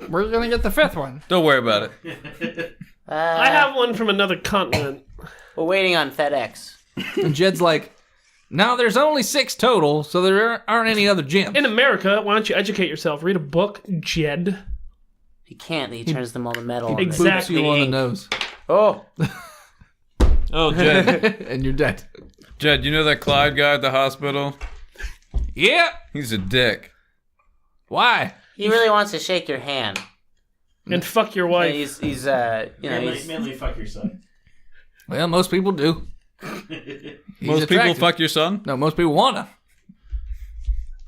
S5: We're gonna get the 5th one.
S8: Don't worry about it.
S4: I have one from another continent.
S7: We're waiting on FedEx.
S5: And Jed's like, now there's only 6 total, so there aren't any other gems.
S4: In America, why don't you educate yourself? Read a book, Jed.
S7: He can't. He turns them all to metal.
S5: He boops you on the nose,
S7: Oh.
S8: Oh, Jed.
S5: and you're dead.
S8: Jed, you know that Clyde guy at the hospital?
S5: Yeah.
S8: He's a dick.
S5: Why?
S7: He really wants to shake your hand.
S4: And fuck your
S7: And
S4: wife.
S7: he's you know,
S6: Manly,
S7: he's
S6: manly fuck your son.
S5: Well, most people do. He's
S8: Most people
S5: attractive.
S8: fuck your son?
S5: No, most people wanna.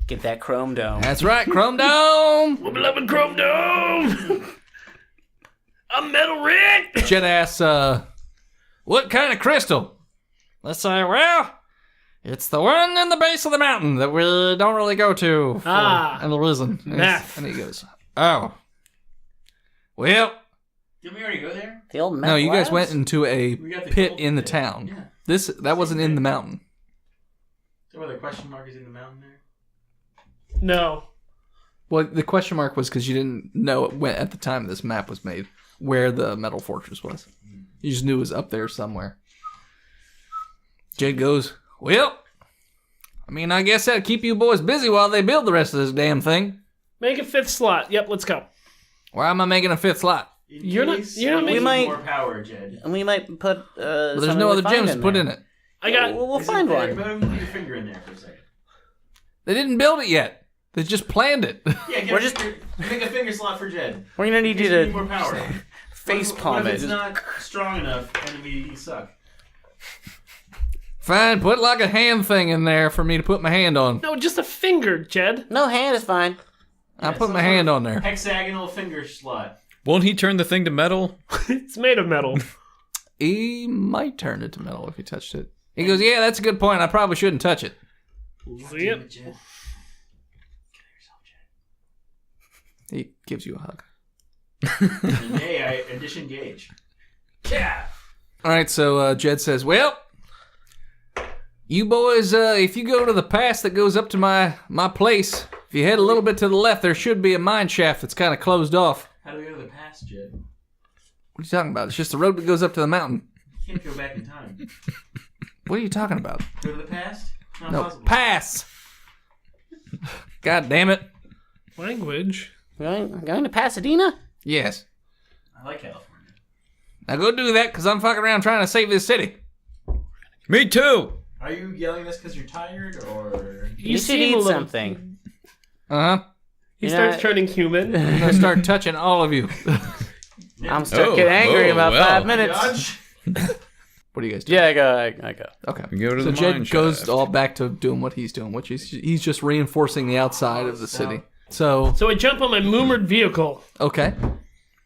S7: get that chrome dome.
S5: That's right, Chrome Dome.
S4: We're beloved Chrome Dome! I'm Metal Rick!
S5: Jed asks, what kind of crystal? Let's say, well, it's the one in the base of the mountain that we don't really go to for any reason.
S4: Math.
S5: And he goes, oh. Well,
S6: Did we already go there?
S7: The old
S5: no,
S7: metal
S5: you guys
S7: labs?
S5: went into a
S6: We got the
S5: pit
S6: gold
S5: in the
S6: pit.
S5: town.
S6: Yeah.
S5: That wasn't in the mountain.
S6: Is that where the question mark is in the mountain there?
S4: No.
S5: Well, the question mark was because you didn't know it went at the time this map was made where the metal fortress was. You just knew it was up there somewhere. Jed goes, well, I mean, I guess that'd keep you boys busy while they build the rest of this damn thing.
S4: Make a 5th slot. Yep, let's go.
S5: Why am I making a 5th slot?
S6: In
S4: You're not-
S6: case
S4: you're not
S6: you
S4: making-
S6: need
S7: We might-
S6: more power, Jed.
S7: And we might put.
S5: Well, there's no other gems to put in it.
S4: I got.
S7: We'll
S6: Isn't
S7: find
S6: there-
S7: one.
S6: But put your finger in there for a second.
S5: They didn't build it yet. They just planned it.
S6: Yeah,
S7: We're just-
S6: make a finger slot for Jed.
S7: We're gonna need you
S6: You need more
S7: to
S6: power.
S7: face
S6: What
S7: palm
S6: if
S7: it.
S6: it's not strong enough and we suck?
S5: Fine, put like a hand thing in there for me to put my hand on.
S4: No, just a finger, Jed.
S7: No, hand is fine.
S5: I'll
S6: Yeah,
S5: put
S6: some
S5: my
S6: sort
S5: hand
S6: of
S5: on there.
S6: Hexagonal finger slot.
S8: Won't he turn the thing to metal?
S4: It's made of metal.
S5: He might turn it to metal if he touched it. He goes, yeah, that's a good point. I probably shouldn't touch it.
S4: See it?
S6: Jed.
S5: He gives you a hug.
S6: And hey, I disengage. Yeah.
S5: All right, so Jed says, well, you boys, if you go to the pass that goes up to my place, if you head a little bit to the left, there should be a mine shaft that's kind of closed off.
S6: How do we go to the past, Jed?
S5: What are you talking about? It's just a road that goes up to the mountain.
S6: You can't go back in time.
S5: What are you talking about?
S6: Go to the past? Not
S5: No,
S6: possible.
S5: pass. God damn it.
S7: Going to Pasadena?
S5: Yes.
S6: I like California.
S5: Now go do that because I'm fucking around trying to save this city.
S8: Me too!
S6: Are you yelling this because you're tired, or
S7: You should
S4: seem a
S7: eat
S4: little-
S7: something.
S5: Uh-huh.
S4: He
S7: You're
S4: starts
S7: not-
S4: turning human.
S5: I'm going to start touching all of you.
S7: I'm starting to get angry in about
S8: well.
S7: 5 minutes.
S6: Dodge?
S5: What do you guys do?
S7: Yeah, I go.
S5: Okay.
S8: We go to
S5: So
S8: the
S5: Jed
S8: mine
S5: goes
S8: shaft.
S5: all back to doing what he's doing, which is he's just reinforcing the outside of the city. So,
S4: So I jump on my moored vehicle
S5: okay.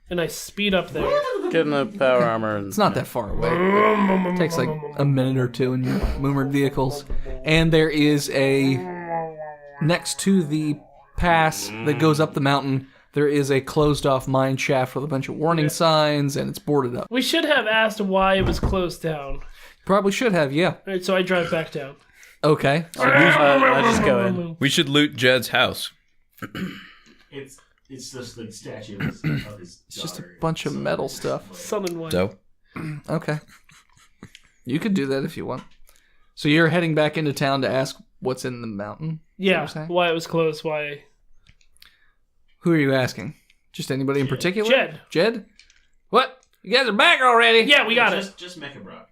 S4: and I speed up there.
S7: Get in the power armor and
S5: It's not that far away. It takes like a minute or two in your moored vehicles. And there is next to the pass that goes up the mountain, there is a closed off mine shaft with a bunch of warning signs, and it's boarded up.
S4: We should have asked why it was closed down.
S5: Probably should have, yeah.
S4: All right, so I drive back down.
S5: Okay.
S7: I just go in.
S8: We should loot Jed's house.
S6: It's just the statue of his
S5: It's just a
S6: daughter.
S5: bunch of metal stuff.
S4: Sun and white.
S8: Dope.
S5: Okay. You could do that if you want. So you're heading back into town to ask what's in the mountain?
S4: Yeah,
S5: you're saying?
S4: why it was closed, why...
S5: Who are you asking? Just anybody in particular?
S4: Jed.
S5: Jed? What? You guys are back already?
S4: Yeah, we got it.
S6: Just Mecha Brock.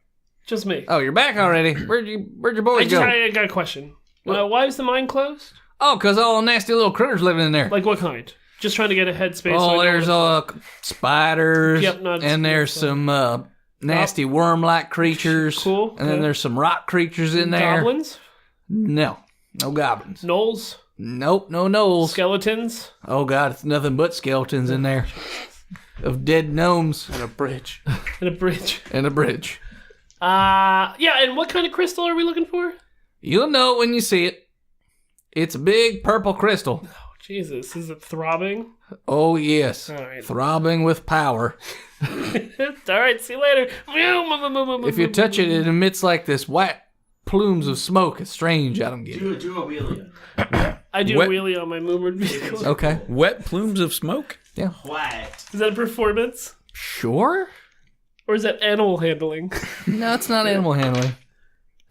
S4: Just me.
S5: Oh, you're back already. Where'd your boys go?
S4: I got a question. Why is the mine closed?
S5: Oh, because all the nasty little critters living in there.
S4: Like what kind? Just trying to get a headspace.
S5: Oh,
S4: so I know
S5: there's
S4: what-
S5: spiders,
S4: Yep, no,
S5: and there's some nasty worm-like creatures.
S4: Cool,
S5: And then
S4: okay.
S5: there's some rock creatures in there.
S4: Goblins?
S5: No goblins.
S4: Gnolls?
S5: Nope, no gnolls.
S4: Skeletons?
S5: Oh god, it's nothing but skeletons in there. Of dead gnomes.
S7: And a bridge.
S4: And a bridge.
S5: And a bridge.
S4: Yeah, and what kind of crystal are we looking for?
S5: You'll know it when you see it. It's a big purple crystal.
S4: Oh, Jesus. Is it throbbing?
S5: Oh yes.
S4: All right.
S5: Throbbing with power.
S4: All right, see you later.
S5: If you touch it, it emits like this white plumes of smoke. It's strange. I don't get it.
S6: Do a wheelie on
S4: I do
S8: Wet-
S4: a wheelie on my moored vehicle.
S5: Okay.
S8: Wet plumes of smoke?
S5: Yeah.
S6: White.
S4: Is that a performance?
S5: Sure.
S4: Or is that animal handling?
S5: No, it's not animal handling.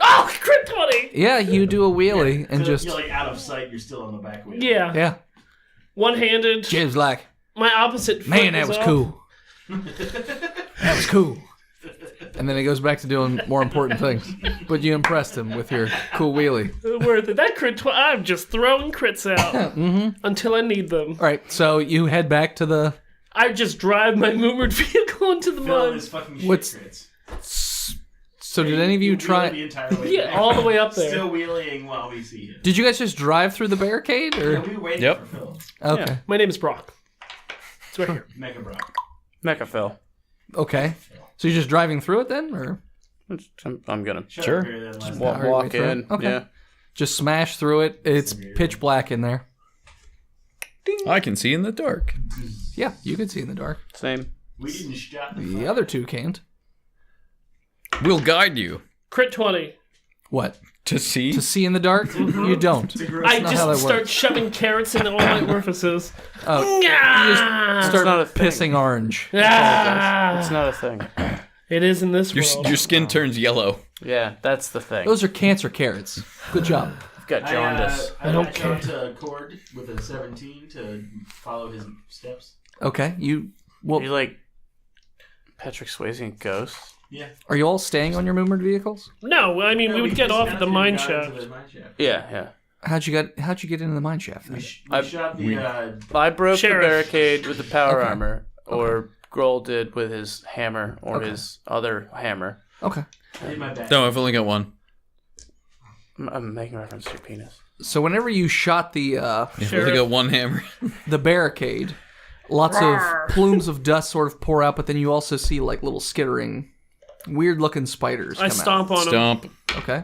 S4: Oh, crit 20!
S5: Yeah, you do a wheelie and
S6: So
S5: just
S6: you're like out of sight. You're still on the back wheel.
S4: Yeah.
S5: yeah.
S4: One-handed.
S5: Jib's like,
S4: My opposite foot
S5: man, that
S4: is
S5: was
S4: off.
S5: cool. That was cool. And then he goes back to doing more important things. But you impressed him with your cool wheelie.
S4: Worth it. That crit 20. I'm just throwing crits out until I need them.
S5: All right, so you head back to the.
S4: I just drive my moored vehicle into the
S6: Phil
S4: mud.
S6: is fucking shit
S5: What's-
S6: crits.
S5: So did any of you
S6: wheel
S5: try?
S6: the entire way
S4: Yeah,
S6: back.
S4: all the way up there.
S6: Still wheeling while we see him.
S5: Did you guys just drive through the barricade, or?
S6: Yeah, we waited
S8: Yep.
S6: for Phil.
S5: Okay,
S4: My name is Brock. It's right here.
S6: Mecha Brock.
S7: Mecha Phil.
S5: okay. So you're just driving through it then, or
S7: I'm gonna
S6: Shut
S8: Sure.
S6: up, Barry, that last
S7: walk,
S6: time.
S5: Hurry way
S7: walk
S5: through
S7: in.
S5: it? Okay.
S7: Yeah.
S5: just smash through it? It's pitch black in there.
S8: I can see in the dark.
S5: Yeah, you can see in the dark.
S7: Same.
S6: We didn't shot the
S5: The other two can't.
S8: We'll guide you
S4: Crit 20.
S5: What?
S8: to see.
S5: To see in the dark? You don't.
S4: I
S5: not how that
S4: just start
S5: works.
S4: shoving carrots into all my orifices.
S5: Oh, you just start
S7: not a thing.
S5: pissing orange.
S4: Ah,
S7: It's not a thing.
S4: it is in this
S8: Your,
S4: world.
S8: your skin turns yellow.
S7: Yeah, that's the thing.
S5: Those are cancer carrots. Good job.
S7: I've got jaundice.
S4: I don't
S6: latched
S4: care.
S6: on to Cord with a 17 to follow his steps.
S5: Okay, well,
S7: You like Patrick Swayze and Ghost?
S6: Yeah.
S5: are you all staying on your moored vehicles?
S4: No, I mean, we would get off at the mine shaft.
S7: Yeah.
S5: How'd you get into the mine shaft? Then?
S6: We shot the.
S7: I broke
S4: Sheriff.
S7: the barricade with the power
S5: Okay.
S7: armor, or Grohl did with his hammer, or his other hammer.
S5: Okay.
S6: I did my best.
S8: No, I've only got one.
S7: I'm making reference to your penis.
S5: So whenever you shot the
S8: I've only got one hammer.
S5: the barricade, lots of plumes of dust sort of pour out, but then you also see like little skittering, weird-looking spiders
S4: I
S5: come
S4: stomp on them.
S8: Stomp.
S5: out. Okay.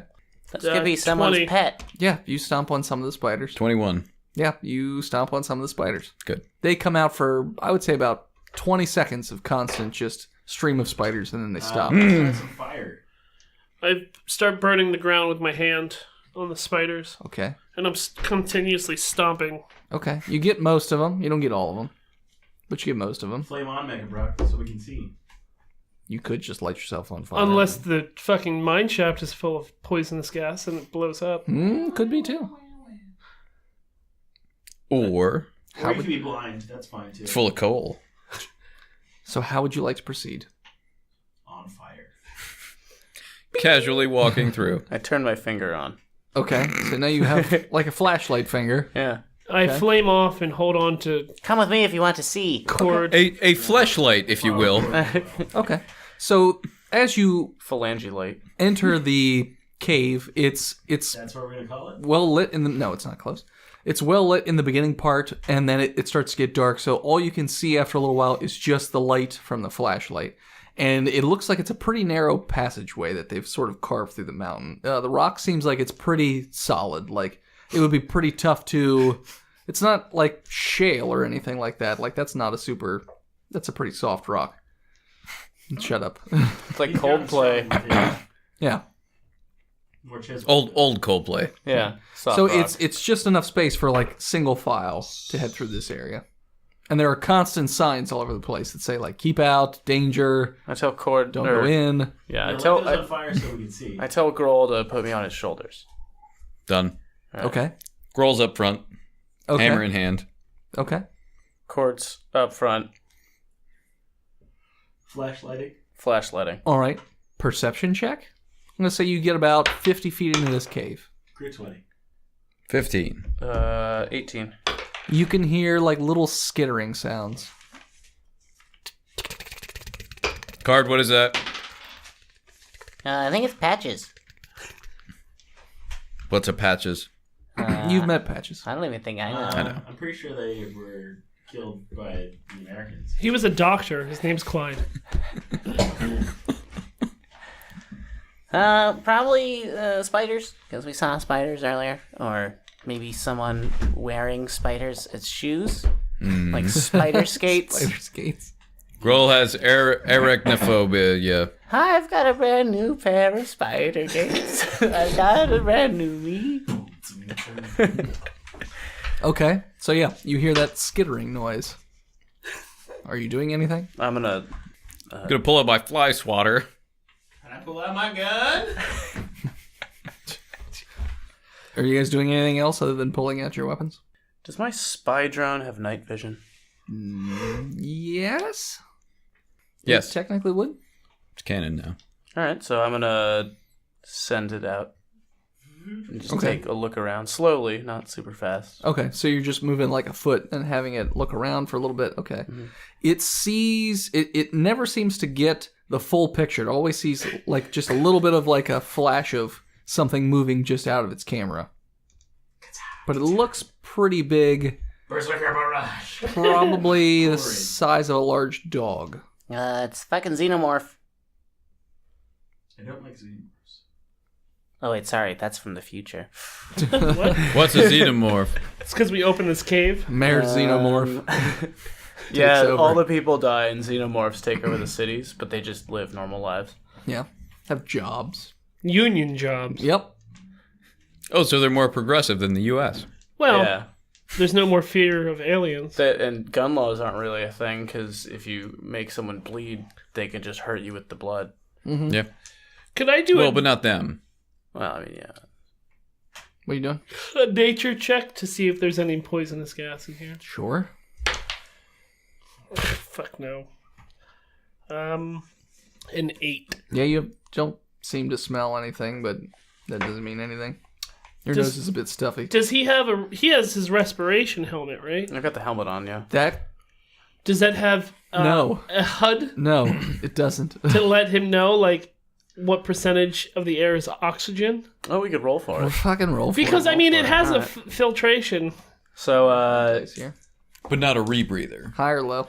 S7: This
S4: could be someone's 20.
S7: pet.
S5: Yeah, you stomp on some of the spiders.
S8: 21.
S5: Yeah, you stomp on some of the spiders.
S8: Good.
S5: They come out for, I would say, about 20 seconds of constant just stream of spiders, and then they stop.
S6: Some fire.
S4: I start burning the ground with my hand on the spiders,
S5: Okay.
S4: and I'm continuously stomping.
S5: Okay. You get most of them. You don't get all of them, but you get most of them.
S6: Flame on, Mecha Brock, so we can see.
S5: You could just light yourself on fire.
S4: Unless the fucking mine shaft is full of poisonous gas and it blows up.
S5: Could be too.
S8: Or
S6: Or you can be blind. That's fine too.
S8: full of coal.
S5: So how would you like to proceed?
S6: On fire.
S8: Casually walking through.
S7: I turned my finger on.
S5: Okay. So now you have like a flashlight finger.
S7: Yeah.
S4: I flame off and hold on to
S7: Come with me if you want to see.
S4: cord.
S8: A fleshlight, if you will.
S5: Okay. So as you
S7: Phalange light.
S5: enter the cave, it's
S6: That's what we're gonna call it.
S5: well lit in the no, it's not close. It's well lit in the beginning part, and then it starts to get dark. So all you can see after a little while is just the light from the flashlight, and it looks like it's a pretty narrow passageway that they've sort of carved through the mountain. The rock seems like it's pretty solid. Like it would be pretty tough to. It's not like shale or anything like that. Like that's not a super. That's a pretty soft rock. Shut up.
S7: It's like Coldplay.
S5: Yeah.
S6: More chess.
S8: Old Coldplay.
S7: Yeah. Soft
S5: So
S7: rock.
S5: it's just enough space for like single file to head through this area. And there are constant signs all over the place that say like keep out, danger,
S7: I tell Cord,
S5: don't go in.
S7: Yeah,
S6: Light those on fire so we can see.
S7: I tell Grohl to put me on his shoulders.
S8: Done.
S5: Okay.
S8: Growl's up front.
S5: Okay.
S8: Hammer in hand.
S5: Okay.
S7: Cord's up front,
S6: Flashlighting.
S5: All right. Perception check. I'm going to say you get about 50 feet into this cave.
S6: Crit 20.
S8: 15.
S7: 18.
S5: You can hear like little skittering sounds.
S8: Card, what is that?
S9: I think it's Patches.
S8: What's a patches?
S5: You've met Patches.
S9: I don't even think I know.
S8: I know.
S6: I'm pretty sure they were killed by the Americans.
S4: He was a doctor. His name's Clyde.
S9: Probably spiders, because we saw spiders earlier. Or maybe someone wearing spiders as shoes. Like spider skates.
S5: Spider skates.
S8: Growl has arachnophobia. Yeah.
S9: I've got a brand new pair of spider gates. I've got a brand new me.
S5: Okay. So yeah, you hear that skittering noise. Are you doing anything?
S7: I'm gonna.
S8: Gonna pull out my fly swatter.
S6: Can I pull out my gun?
S5: Are you guys doing anything else other than pulling out your weapons?
S7: Does my spy drone have night vision?
S5: Yes.
S8: Yes.
S5: It technically would.
S8: It's canon now.
S7: All right, so I'm gonna send it out and just
S5: Okay.
S7: take a look around slowly, not super fast.
S5: Okay, so you're just moving like a foot and having it look around for a little bit. Okay. It sees, it never seems to get the full picture. It always sees like just a little bit of like a flash of something moving just out of its camera. But it looks pretty big,
S6: Berserker Barrage.
S5: probably the size of a large dog.
S9: It's fucking Xenomorph.
S6: I don't like xenomorphs.
S9: Oh wait, sorry, that's from the future.
S4: What?
S8: What's a xenomorph?
S4: It's because we opened this cave.
S5: Mayor Xenomorph.
S7: Yeah,
S5: over.
S7: all the people die and xenomorphs take over the cities, but they just live normal lives.
S5: Yeah. Have jobs.
S4: Union jobs.
S5: Yep.
S8: Oh, so they're more progressive than the U.S.
S4: Well,
S7: Yeah.
S4: there's no more fear of aliens.
S7: And gun laws aren't really a thing, because if you make someone bleed, they can just hurt you with the blood.
S8: Yeah.
S4: Could I do
S8: Well, but not them.
S7: Well, I mean, yeah.
S5: What are you doing?
S4: a nature check to see if there's any poisonous gas in here?
S5: Sure.
S4: Fuck no. An 8.
S5: Yeah, you don't seem to smell anything, but that doesn't mean anything. Your
S4: Just-
S5: nose is a bit stuffy.
S4: Does he have he has his respiration helmet, right?
S7: I've got the helmet on, yeah.
S5: That
S4: Does that have
S5: No.
S4: a HUD
S5: no, it doesn't.
S4: to let him know like what percentage of the air is oxygen?
S7: Oh, we could roll for
S5: We'll
S7: it.
S5: fucking roll for
S4: Because
S5: it.
S4: I mean it has a
S7: Alright.
S4: filtration.
S7: So,
S5: Here.
S8: But not a rebreather.
S5: High or low?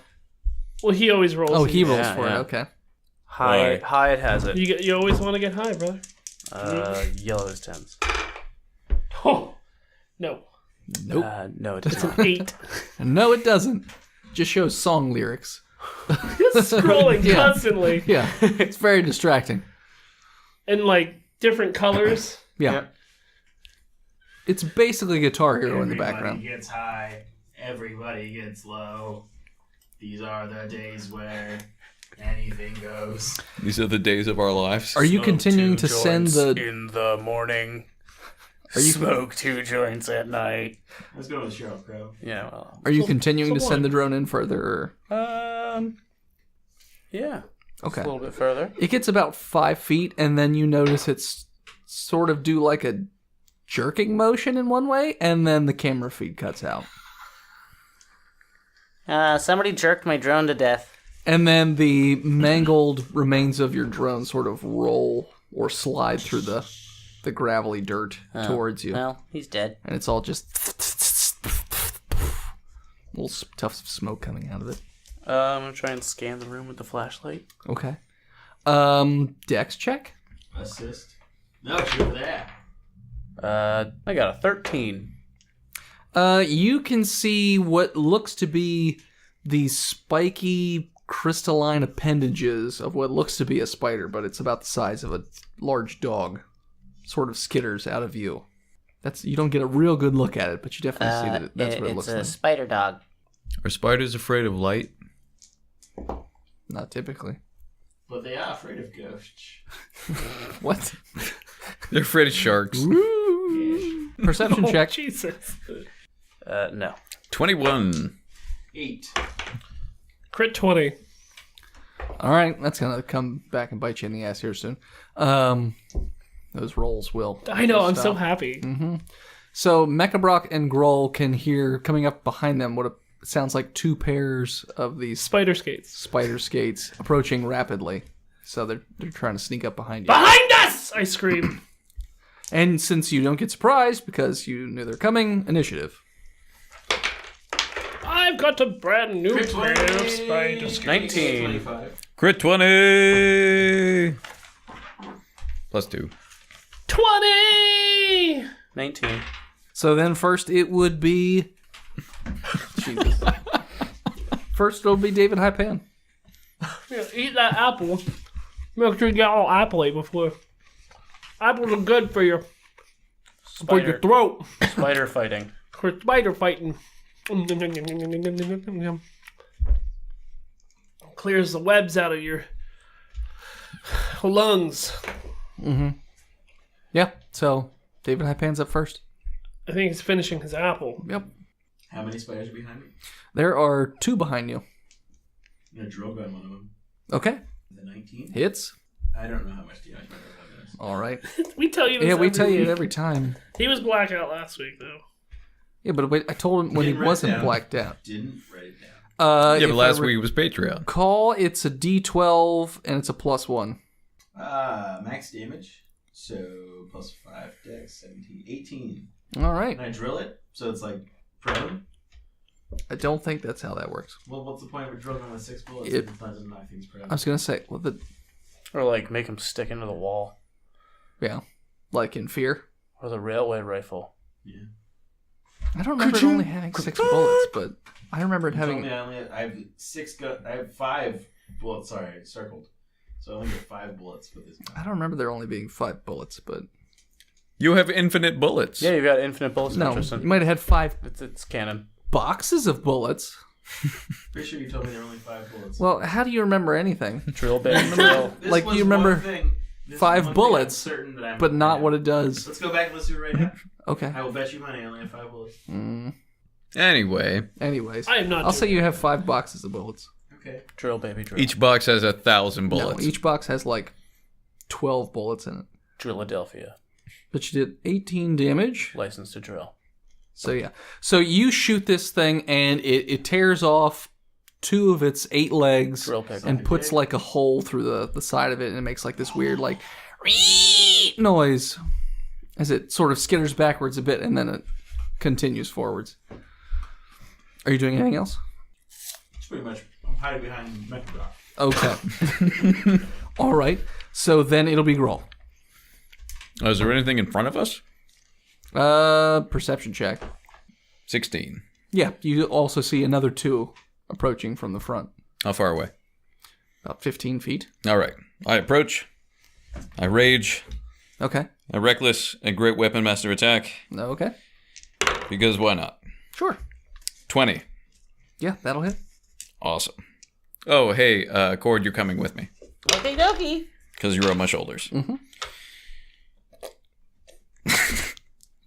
S4: Well, he always rolls.
S5: Oh,
S4: it.
S5: he rolls
S7: Yeah,
S5: for
S7: yeah.
S5: it. Okay.
S7: high it has it.
S4: You always want to get high, brother.
S7: Yellow is 10s.
S4: Oh no,
S5: Nope.
S7: No, it does not.
S4: 8.
S5: No, it doesn't. Just shows song lyrics.
S4: Scrolling
S5: Yeah.
S4: constantly
S5: Yeah, it's very distracting.
S4: in like different colors.
S5: Yeah.
S7: Yeah.
S5: It's basically Guitar Hero in the
S6: Everybody
S5: background.
S6: gets high. Everybody gets low. These are the days where anything goes.
S8: These are the days of our lives.
S5: Are you
S7: Smoke
S5: continuing
S7: 2
S5: to send
S7: joints
S5: the?
S7: in the morning?
S5: Are you
S7: Smoke 2 joints at night?
S6: Let's go with Sheryl Crow.
S7: Yeah, well.
S5: Are you continuing to
S4: so
S5: send
S4: what?
S5: the drone in further? Or?
S7: Yeah.
S5: Okay.
S7: A little bit further.
S5: It gets about 5 feet, and then you notice it's sort of do like a jerking motion in one way, and then the camera feed cuts out.
S9: Somebody jerked my drone to death.
S5: And then the mangled remains of your drone sort of roll or slide through the gravelly dirt towards you.
S9: Well, he's dead.
S5: And it's all just little tufts of smoke coming out of it.
S7: I'm gonna try and scan the room with the flashlight.
S5: Okay. Dex check.
S6: Assist. No, shoot that.
S7: I got a 13.
S5: You can see what looks to be these spiky crystalline appendages of what looks to be a spider, but it's about the size of a large dog. Sort of skitters out of view. You don't get a real good look at it, but you definitely see that that's what it looks like.
S7: It's a spider dog.
S8: Are spiders afraid of light?
S5: Not typically.
S6: But they are afraid of ghosts.
S5: What?
S8: They're afraid of sharks.
S5: Perception check.
S4: Jesus.
S7: No.
S8: 21.
S6: 8.
S4: Crit 20.
S5: All right, that's gonna come back and bite you in the ass here soon. Those rolls will.
S4: I know, I'm
S5: stop.
S4: so happy.
S5: So Mechabrock and Groll can hear coming up behind them what it sounds like 2 pairs of these
S4: Spider skates.
S5: spider skates approaching rapidly. So they're trying to sneak up behind you.
S4: Behind us! I scream.
S5: And since you don't get surprised because you knew they're coming, initiative.
S4: I've got a brand new pair of spider skates.
S7: 19.
S6: 25.
S8: Crit 20! Plus 2.
S4: 20!
S7: 19.
S5: So then first it would be... Jesus. First it'll be David Hypan.
S4: Yeah, eat that apple. Make sure you get all appley before. Apples are good for your
S7: Spider.
S4: throat.
S7: Spider fighting.
S4: For spider fighting. Clears the webs out of your lungs.
S5: Yeah, so David Hypan's up first.
S4: I think he's finishing his apple.
S5: Yep.
S6: How many spiders are behind me?
S5: There are 2 behind you.
S6: I'm gonna drill gun one of them.
S5: Okay.
S6: The 19.
S5: Hits.
S6: I don't know how much damage my drill gun does.
S5: All right.
S4: We tell you this
S5: Yeah, we
S4: every
S5: tell you
S4: week.
S5: it every time.
S4: He was blackout last week, though.
S5: Yeah, but I told him when he
S6: Didn't write it
S5: wasn't
S6: down.
S5: blacked out.
S6: Didn't write it down.
S8: Yeah,
S5: if
S8: but last
S5: I
S8: week was Patreon.
S5: recall, it's a D12 and it's a +1.
S6: Max damage. So plus 5 dex, 17, 18.
S5: All right.
S6: Can I drill it? So it's like prone?
S5: I don't think that's how that works.
S6: Well, what's the point of a drill gun with 6 bullets
S5: It-
S6: if it's not just knock things prone?
S5: I was gonna say, well,
S7: Or like make him stick into the wall.
S5: yeah, like in Fear.
S7: Or the railway rifle.
S6: Yeah.
S5: I don't remember it only having 6 bullets, but I remember it
S6: You told
S5: having.
S6: me I have 5 bullets. Sorry, circled. So I only get 5 bullets with this.
S5: I don't remember there only being 5 bullets, but
S8: You have infinite bullets.
S7: Yeah, you've got infinite bullets,
S5: no,
S7: Tristan.
S5: you might have had 5
S7: It's canon.
S5: boxes of bullets.
S6: Pretty sure you told me there were only 5 bullets.
S5: Well, how do you remember anything?
S7: Drill bit, drill.
S6: This
S5: like,
S6: was
S5: you remember
S6: one thing. This
S5: 5
S6: is one
S5: bullets,
S6: thing I'm certain that I'm
S5: but not
S6: yeah.
S5: what it does.
S6: Let's go back and let's do it right now.
S5: Okay.
S6: I will bet you money I only have 5 bullets.
S8: Anyway,
S5: Anyways,
S4: I am not
S5: I'll say
S4: doing
S5: you have 5 boxes of bullets.
S6: Okay.
S7: Drill, baby, drill.
S8: each box has 1,000 bullets.
S5: No, each box has like 12 bullets in it.
S7: Drilladelphia.
S5: But you did 18 damage.
S7: License to drill.
S5: So yeah. So you shoot this thing and it tears off 2 of its 8 legs
S7: Drill pick.
S5: and puts like a hole through the side of it, and it makes like this weird like noise as it sort of skitters backwards a bit and then it continues forwards. Are you doing anything else?
S6: It's pretty much. I'm hiding behind Mechabrock.
S5: Okay. All right. So then it'll be Groll.
S8: Oh, is there anything in front of us?
S5: Perception check.
S8: 16.
S5: Yeah, you also see another 2 approaching from the front.
S8: How far away?
S5: About 15 feet.
S8: All right. I approach. I rage.
S5: Okay.
S8: I reckless and great weapon master attack.
S5: Okay.
S8: Because why not?
S5: Sure.
S8: 20.
S5: Yeah, that'll hit.
S8: Awesome. Oh, hey, Cord, you're coming with me.
S7: Okie dokie.
S8: Because you're on my shoulders.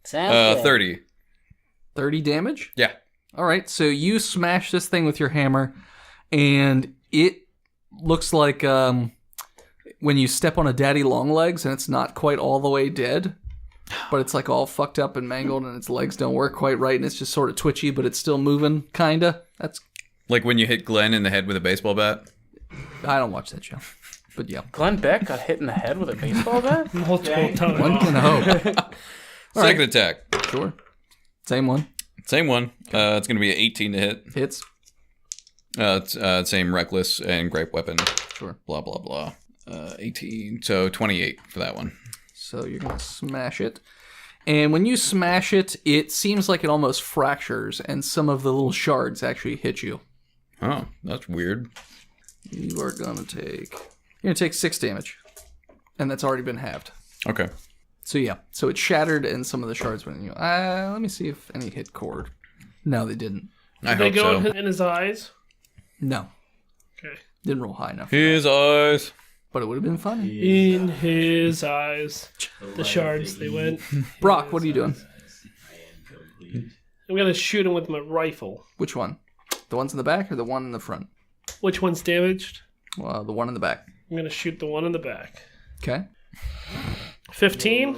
S7: Sounds good.
S8: 30.
S5: 30 damage?
S8: Yeah.
S5: All right, so you smash this thing with your hammer, and it looks like when you step on a daddy long legs and it's not quite all the way dead, but it's like all fucked up and mangled and its legs don't work quite right and it's just sort of twitchy, but it's still moving, kinda. That's
S8: Like when you hit Glenn in the head with a baseball bat?
S5: I don't watch that show, but yeah.
S7: Glenn Beck got hit in the head with a baseball bat?
S4: multiple times.
S5: One can hope.
S8: Second attack.
S5: Sure. Same one.
S8: Same one. It's going to be an 18 to hit.
S5: Hits.
S8: It's same reckless and great weapon.
S5: Sure.
S8: Blah, blah, blah. 18. So 28 for that one.
S5: So you're going to smash it. And when you smash it, it seems like it almost fractures, and some of the little shards actually hit you.
S8: Oh, that's weird.
S5: You are gonna take... You're gonna take 6 damage. And that's already been halved.
S8: Okay.
S5: So yeah, so it shattered and some of the shards went in you. Let me see if any hit Cord. No, they didn't.
S8: I
S4: Did they
S8: hope
S4: go
S8: so.
S4: in his eyes?
S5: No,
S4: Okay.
S5: didn't roll high enough.
S8: His eyes.
S5: But it would have been funny.
S4: In his eyes. The shards, they went.
S5: Brock, what are you doing?
S6: I am complete.
S4: I'm gonna shoot him with my rifle.
S5: Which one? The ones in the back or the one in the front?
S4: Which one's damaged?
S5: Well, the one in the back.
S4: I'm gonna shoot the one in the back.
S5: Okay.
S4: 15?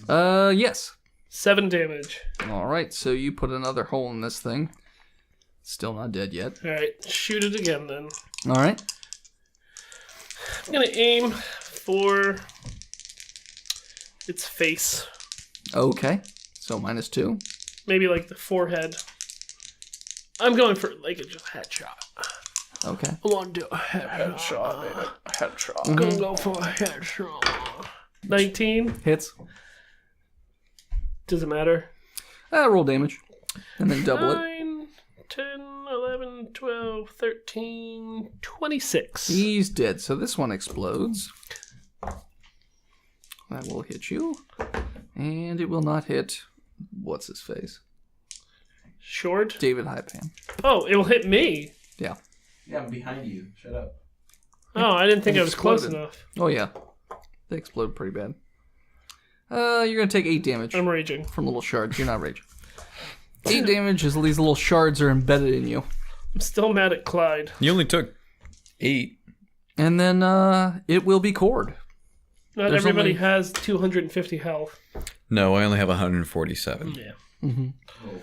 S5: Yes.
S4: 7 damage.
S5: All right, so you put another hole in this thing. Still not dead yet.
S4: Alright, shoot it again then.
S5: All right.
S4: I'm gonna aim for its face.
S5: Okay. So -2.
S4: Maybe like the forehead. I'm going for like a just headshot.
S5: Okay.
S4: I want to do a headshot, baby.
S7: Headshot.
S4: I'm gonna go for a headshot. 19?
S5: Hits.
S4: Does it matter?
S5: Roll damage. And then double it.
S4: 9, 10, 11, 12, 13, 26.
S5: He's dead. So this one explodes. That will hit you. And it will not hit... What's his face?
S4: Short?
S5: David Hypan.
S4: Oh, it will hit me.
S5: Yeah.
S6: Yeah, I'm behind you. Shut up.
S4: Oh, I didn't think
S5: It
S4: I was close
S5: exploded.
S4: enough.
S5: Oh, yeah. They explode pretty bad. You're going to take 8 damage
S4: I'm raging.
S5: from little shards. You're not raging. 8 damage as these little shards are embedded in you.
S4: I'm still mad at Clyde.
S8: You only took 8.
S5: And then it will be Cord.
S4: Not
S5: There's
S4: everybody
S5: only-
S4: has 250 health.
S8: No, I only have 147.
S4: Yeah.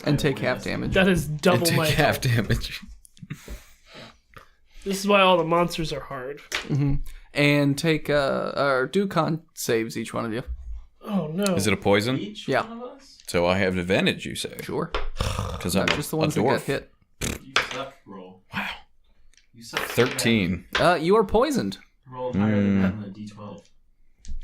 S5: And take half damage.
S4: That is
S8: And
S4: double
S8: take
S4: my
S8: half
S4: health.
S8: damage.
S4: This is why all the monsters are hard.
S5: And take or do con saves, each one of you.
S4: Oh no.
S8: Is it a poison?
S6: Each
S5: Yeah.
S6: one of us?
S8: So I have advantage, you say?
S5: Sure.
S8: Because I'm
S5: Not just the ones
S8: a
S5: that
S8: dwarf.
S5: get hit.
S6: You suck, roll.
S8: Wow.
S6: You suck. so
S8: 13.
S5: You are poisoned.
S6: bad. Rolled higher than that on the D12.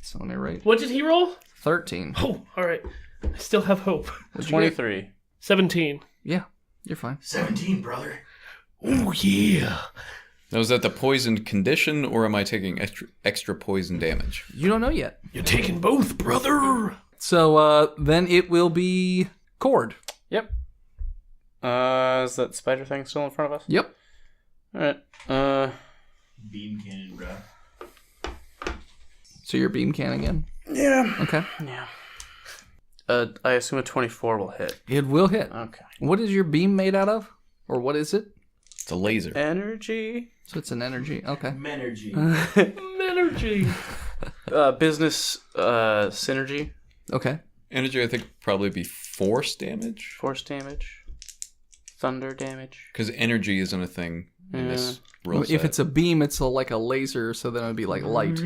S5: So let me rate.
S4: What did he roll?
S5: 13.
S4: Oh, alright. I still have hope.
S5: What'd you get?
S7: 23.
S4: 17.
S5: Yeah, you're fine.
S6: 17, brother.
S4: Oh yeah.
S8: Now, is that the poisoned condition, or am I taking extra poison damage?
S5: You don't know yet.
S4: You're taking both, brother.
S5: So then it will be Cord.
S7: Yep. Is that spider thing still in front of us?
S5: Yep.
S7: Alright.
S6: Beam cannon, bro.
S5: So your beam can again.
S7: Yeah.
S5: Okay.
S7: Yeah. I assume a 24 will hit.
S5: It will hit.
S7: Okay.
S5: What is your beam made out of? Or what is it?
S8: It's a laser.
S7: Energy.
S5: So it's an energy. Okay.
S6: Menergy.
S4: Energy.
S7: Business synergy.
S5: Okay.
S8: Energy, I think, probably be force damage.
S7: Force damage. Thunder damage.
S8: Because energy isn't a thing in this rule
S5: If
S8: set.
S5: it's a beam, it's like a laser, so then it would be like light.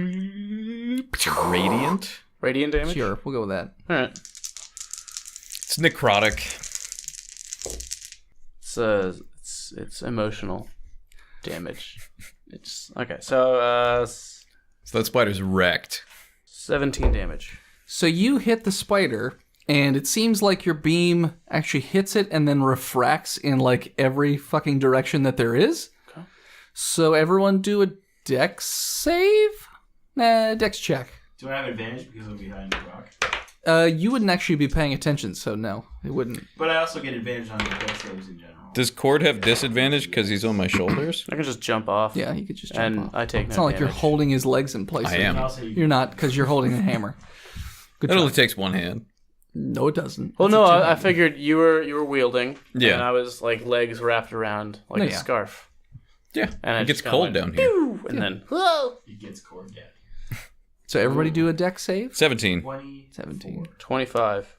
S8: radiant,
S7: Radiant damage?
S5: Sure, we'll go with that.
S7: Alright.
S8: it's necrotic.
S7: It's emotional damage. It's okay, so
S8: So that spider's wrecked.
S7: 17 damage.
S5: So you hit the spider, and it seems like your beam actually hits it and then refracts in like every fucking direction that there is.
S7: Okay.
S5: So everyone do a dex save? Nah, dex check.
S6: Do I have advantage because I'm behind the rock?
S5: You wouldn't actually be paying attention, so no, it wouldn't.
S6: But I also get advantage on the death saves in general.
S8: Does Cord have disadvantage because he's on my shoulders?
S7: I can just jump off.
S5: Yeah, you could just jump
S7: And
S5: off.
S7: I take no
S5: It's not like you're
S7: damage.
S5: holding his legs in place.
S8: I am.
S6: And also, you
S5: You're not, because you're holding a hammer. Good
S8: It only
S5: job.
S8: takes one hand.
S5: No, it doesn't.
S7: Well,
S5: It's
S7: no,
S5: a
S7: I
S5: two-hand.
S7: figured you were wielding.
S8: Yeah.
S7: And I was like legs wrapped around like
S5: No,
S7: a
S5: yeah.
S7: scarf.
S8: Yeah,
S7: And I
S8: it gets
S7: just kinda
S8: cold
S7: went,
S8: down here.
S7: Pew! And then, whoa!
S6: it gets cord dead.
S5: So everybody do a dex save?
S8: 17.
S6: 20.
S5: 17.
S7: 25.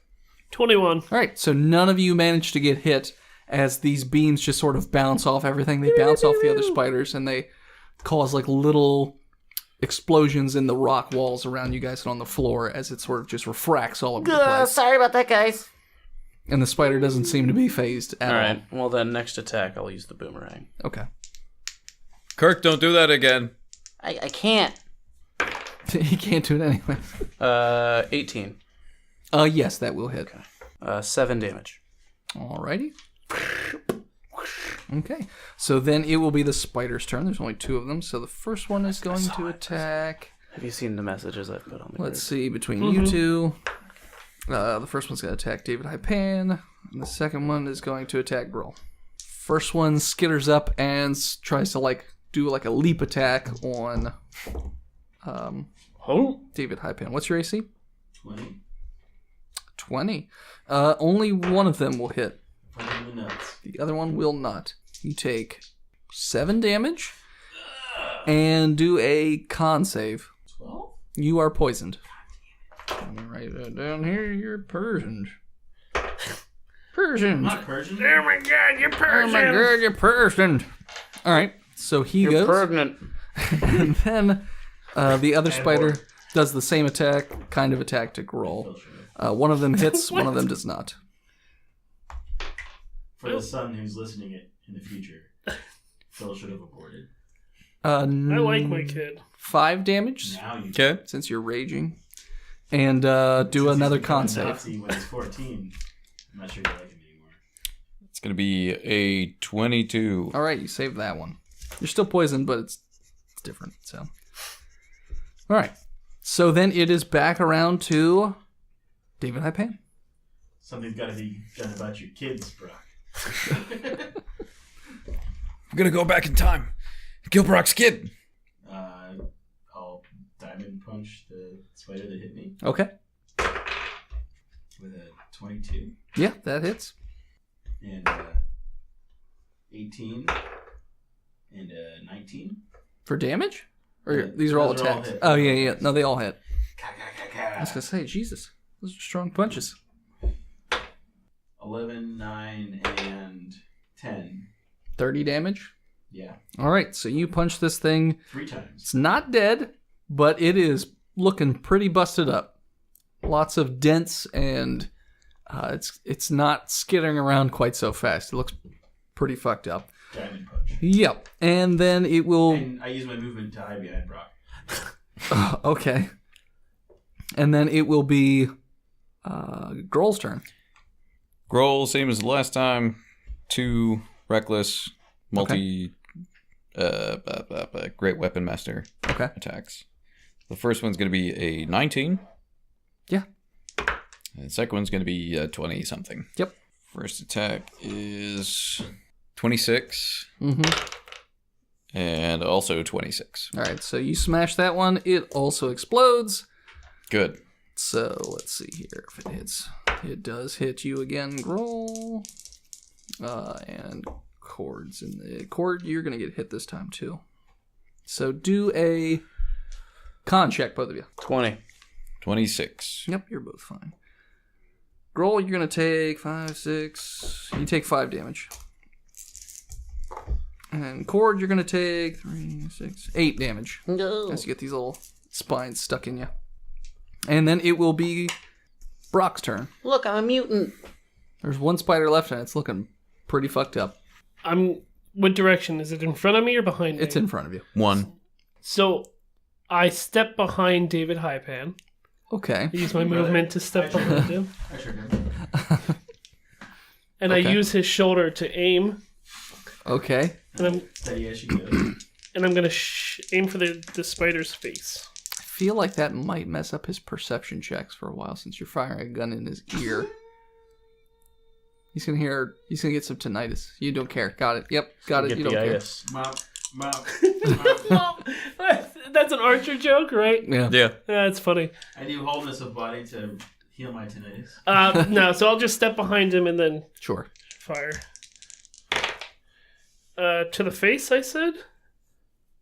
S4: 21.
S5: All right, so none of you managed to get hit as these beams just sort of bounce off everything. They bounce off the other spiders, and they cause like little explosions in the rock walls around you guys and on the floor as it sort of just refracts all over the place.
S7: Sorry about that, guys.
S5: And the spider doesn't seem to be phased at
S7: Alright, well then next attack I'll use the boomerang.
S5: all. Okay.
S8: Kirk, don't do that again.
S7: I can't.
S5: He can't do it anyway.
S7: 18.
S5: Yes, that will hit.
S7: 7 damage.
S5: Alrighty. Okay. So then it will be the spider's turn. There's only 2 of them. So the first one is going to attack.
S7: Have you seen the messages I put on the
S5: Let's see, between you two. The first one's going to attack David Hypan. And the second one is going to attack Grill. First one skitters up and tries to do a leap attack on David Hypan. What's your AC?
S6: 20.
S5: 20. Only one of them will hit.
S6: Punch in the nuts.
S5: The other one will not. You take 7 damage and do a con save.
S6: 12?
S5: You are poisoned. Let me write that down here. You're Persian. Persian.
S6: I'm not Persian.
S4: Oh my god, you're
S5: Oh
S4: Persian!
S5: my god, you're Persian. Alright, so he
S7: You're
S5: goes.
S7: pregnant.
S5: And then the other spider does the same attack, kind of a tactic roll. One of them hits, one of them does not.
S6: For the son who's listening it in the future, Phil should have aborted.
S4: I like my kid.
S5: 5 damage,
S6: Now you
S8: Okay.
S5: since you're raging. And do another con save.
S6: Nazi when he's 14. I'm not sure you like him anymore.
S8: It's going to be a 22.
S5: Alright, you saved that one. You're still poisoned, but it's different, so. Alright. So then it is back around to David Hypan.
S6: Something's got to be done about your kids, Brock.
S8: I'm going to go back in time. Kill Brock's kid.
S6: I'll diamond punch the spider that hit me
S5: Okay.
S6: with a 22
S5: Yeah, that hits.
S6: and 18 and 19.
S5: For damage? Or
S6: Yeah,
S5: these are all
S6: those are all
S5: attacks?
S6: hit.
S5: Oh, yeah. No, they all hit. I was
S6: Ka-ka-ka-ka.
S5: going to say, Jesus. Those are strong punches.
S6: 11, 9, and 10.
S5: 30 damage.
S6: Yeah,
S5: Alright, so you punch this thing.
S6: 3 times.
S5: It's not dead, but it is looking pretty busted up. Lots of dents, and it's not skittering around quite so fast. It looks pretty fucked up.
S6: Diamond punch.
S5: Yep, and then it will...
S6: And I use my movement to hide behind Brock.
S5: Okay. And then it will be Grohl's turn.
S8: Grohl, same as the last time. 2 reckless, great weapon master
S5: Okay.
S8: attacks. The first one's going to be a 19.
S5: Yeah.
S8: And the second one's going to be 20 something.
S5: Yep.
S8: First attack is 26
S5: Mm-hmm.
S8: and also 26.
S5: Alright, so you smash that one. It also explodes.
S8: Good.
S5: So let's see here if it hits. It does hit you again, Grohl. And Cord's in the Cord. You're gonna get hit this time too. So do a con check, both of you.
S7: 20.
S8: 26.
S5: Yep, you're both fine. Grohl, you're gonna take 5, 6. You take 5 damage. And Cord, you're gonna take 3, 6, 8 damage.
S7: No.
S5: As you get these little spines stuck in you. And then it will be Brock's turn.
S7: Look, I'm a mutant.
S5: There's one spider left and it's looking pretty fucked up.
S4: What direction? Is it in front of me or behind me?
S5: It's in front of you.
S8: 1.
S4: So, I step behind David Hypan.
S5: Okay.
S4: I use my movement to step behind him.
S6: I triggered him.
S4: And
S5: Okay.
S4: I use his shoulder to aim.
S5: Okay.
S4: And
S6: Steady as she goes.
S4: I'm going to aim for the spider's face.
S5: I feel like that might mess up his perception checks for a while since you're firing a gun in his ear. He's gonna get some tinnitus. You don't care. Got it. Yep. Got it.
S7: Get
S5: You
S7: the
S5: don't care.
S7: itis.
S6: Mop.
S4: That's an Archer joke, right?
S5: Yeah.
S8: Yeah.
S4: Yeah, it's funny.
S6: I do wholeness of body to heal my tinnitus.
S4: No, so I'll just step behind him and then
S5: Sure.
S4: fire. To the face, I said?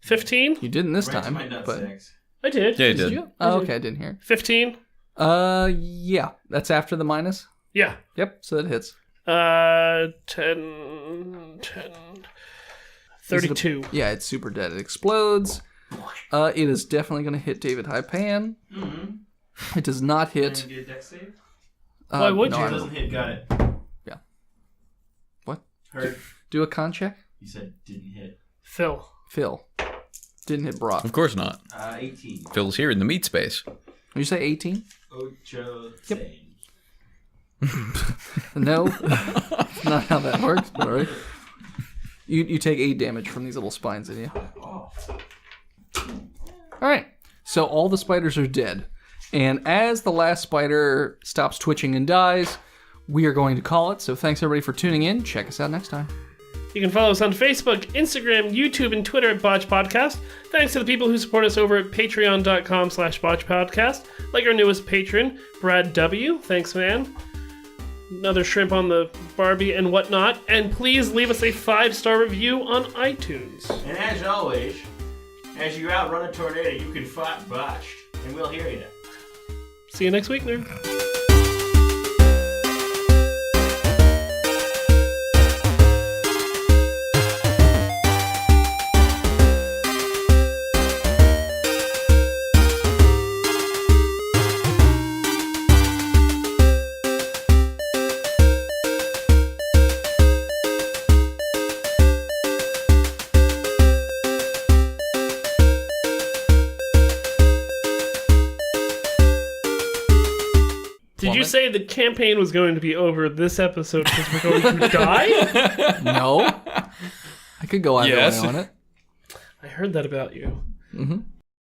S4: 15?
S5: You didn't this
S6: Right to
S5: time,
S6: my
S5: but
S6: nutsacks.
S4: I did.
S8: Yeah, you
S5: did
S8: did.
S5: you? Oh, okay. I didn't hear.
S4: 15?
S5: Yeah. That's after the minus.
S4: Yeah.
S5: Yep. So that hits.
S4: 10, 32.
S5: Yeah, it's super dead. It explodes. It is definitely going to hit David Hypan.
S6: Mm-hmm.
S5: It does not
S6: Can
S5: hit.
S6: I get a dex save?
S4: Why would
S5: no,
S4: you?
S5: I
S6: It
S5: don't.
S6: doesn't hit, got it.
S5: Yeah. What?
S6: Heard.
S5: Do a con check.
S6: You said didn't hit.
S4: Phil.
S5: Phil. Didn't hit Brock.
S8: Of course not.
S6: 18.
S8: Phil's here in the meat space.
S5: Did you say 18?
S6: Ocho.
S5: Yep.
S6: Sane.
S5: No. Not how that works, but all right. You take 8 damage from these little spines in you. Alright, so all the spiders are dead. And as the last spider stops twitching and dies, we are going to call it. So thanks everybody for tuning in. Check us out next time.
S4: You can follow us on Facebook, Instagram, YouTube, and Twitter at Botched Podcast. Thanks to the people who support us over at patreon.com/Botched Podcast, like our newest patron, Brad W. Thanks, man. Another shrimp on the Barbie and whatnot. And please leave us a 5-star review on iTunes.
S6: And as always, as you outrun a tornado, you can fight Botched, and we'll hear you.
S4: See you next week, nerd. Did you say the campaign was going to be over this episode because we're going to die?
S5: No. I could go either
S8: Yes.
S5: way on it.
S4: I heard that about you.
S5: Mm-hmm.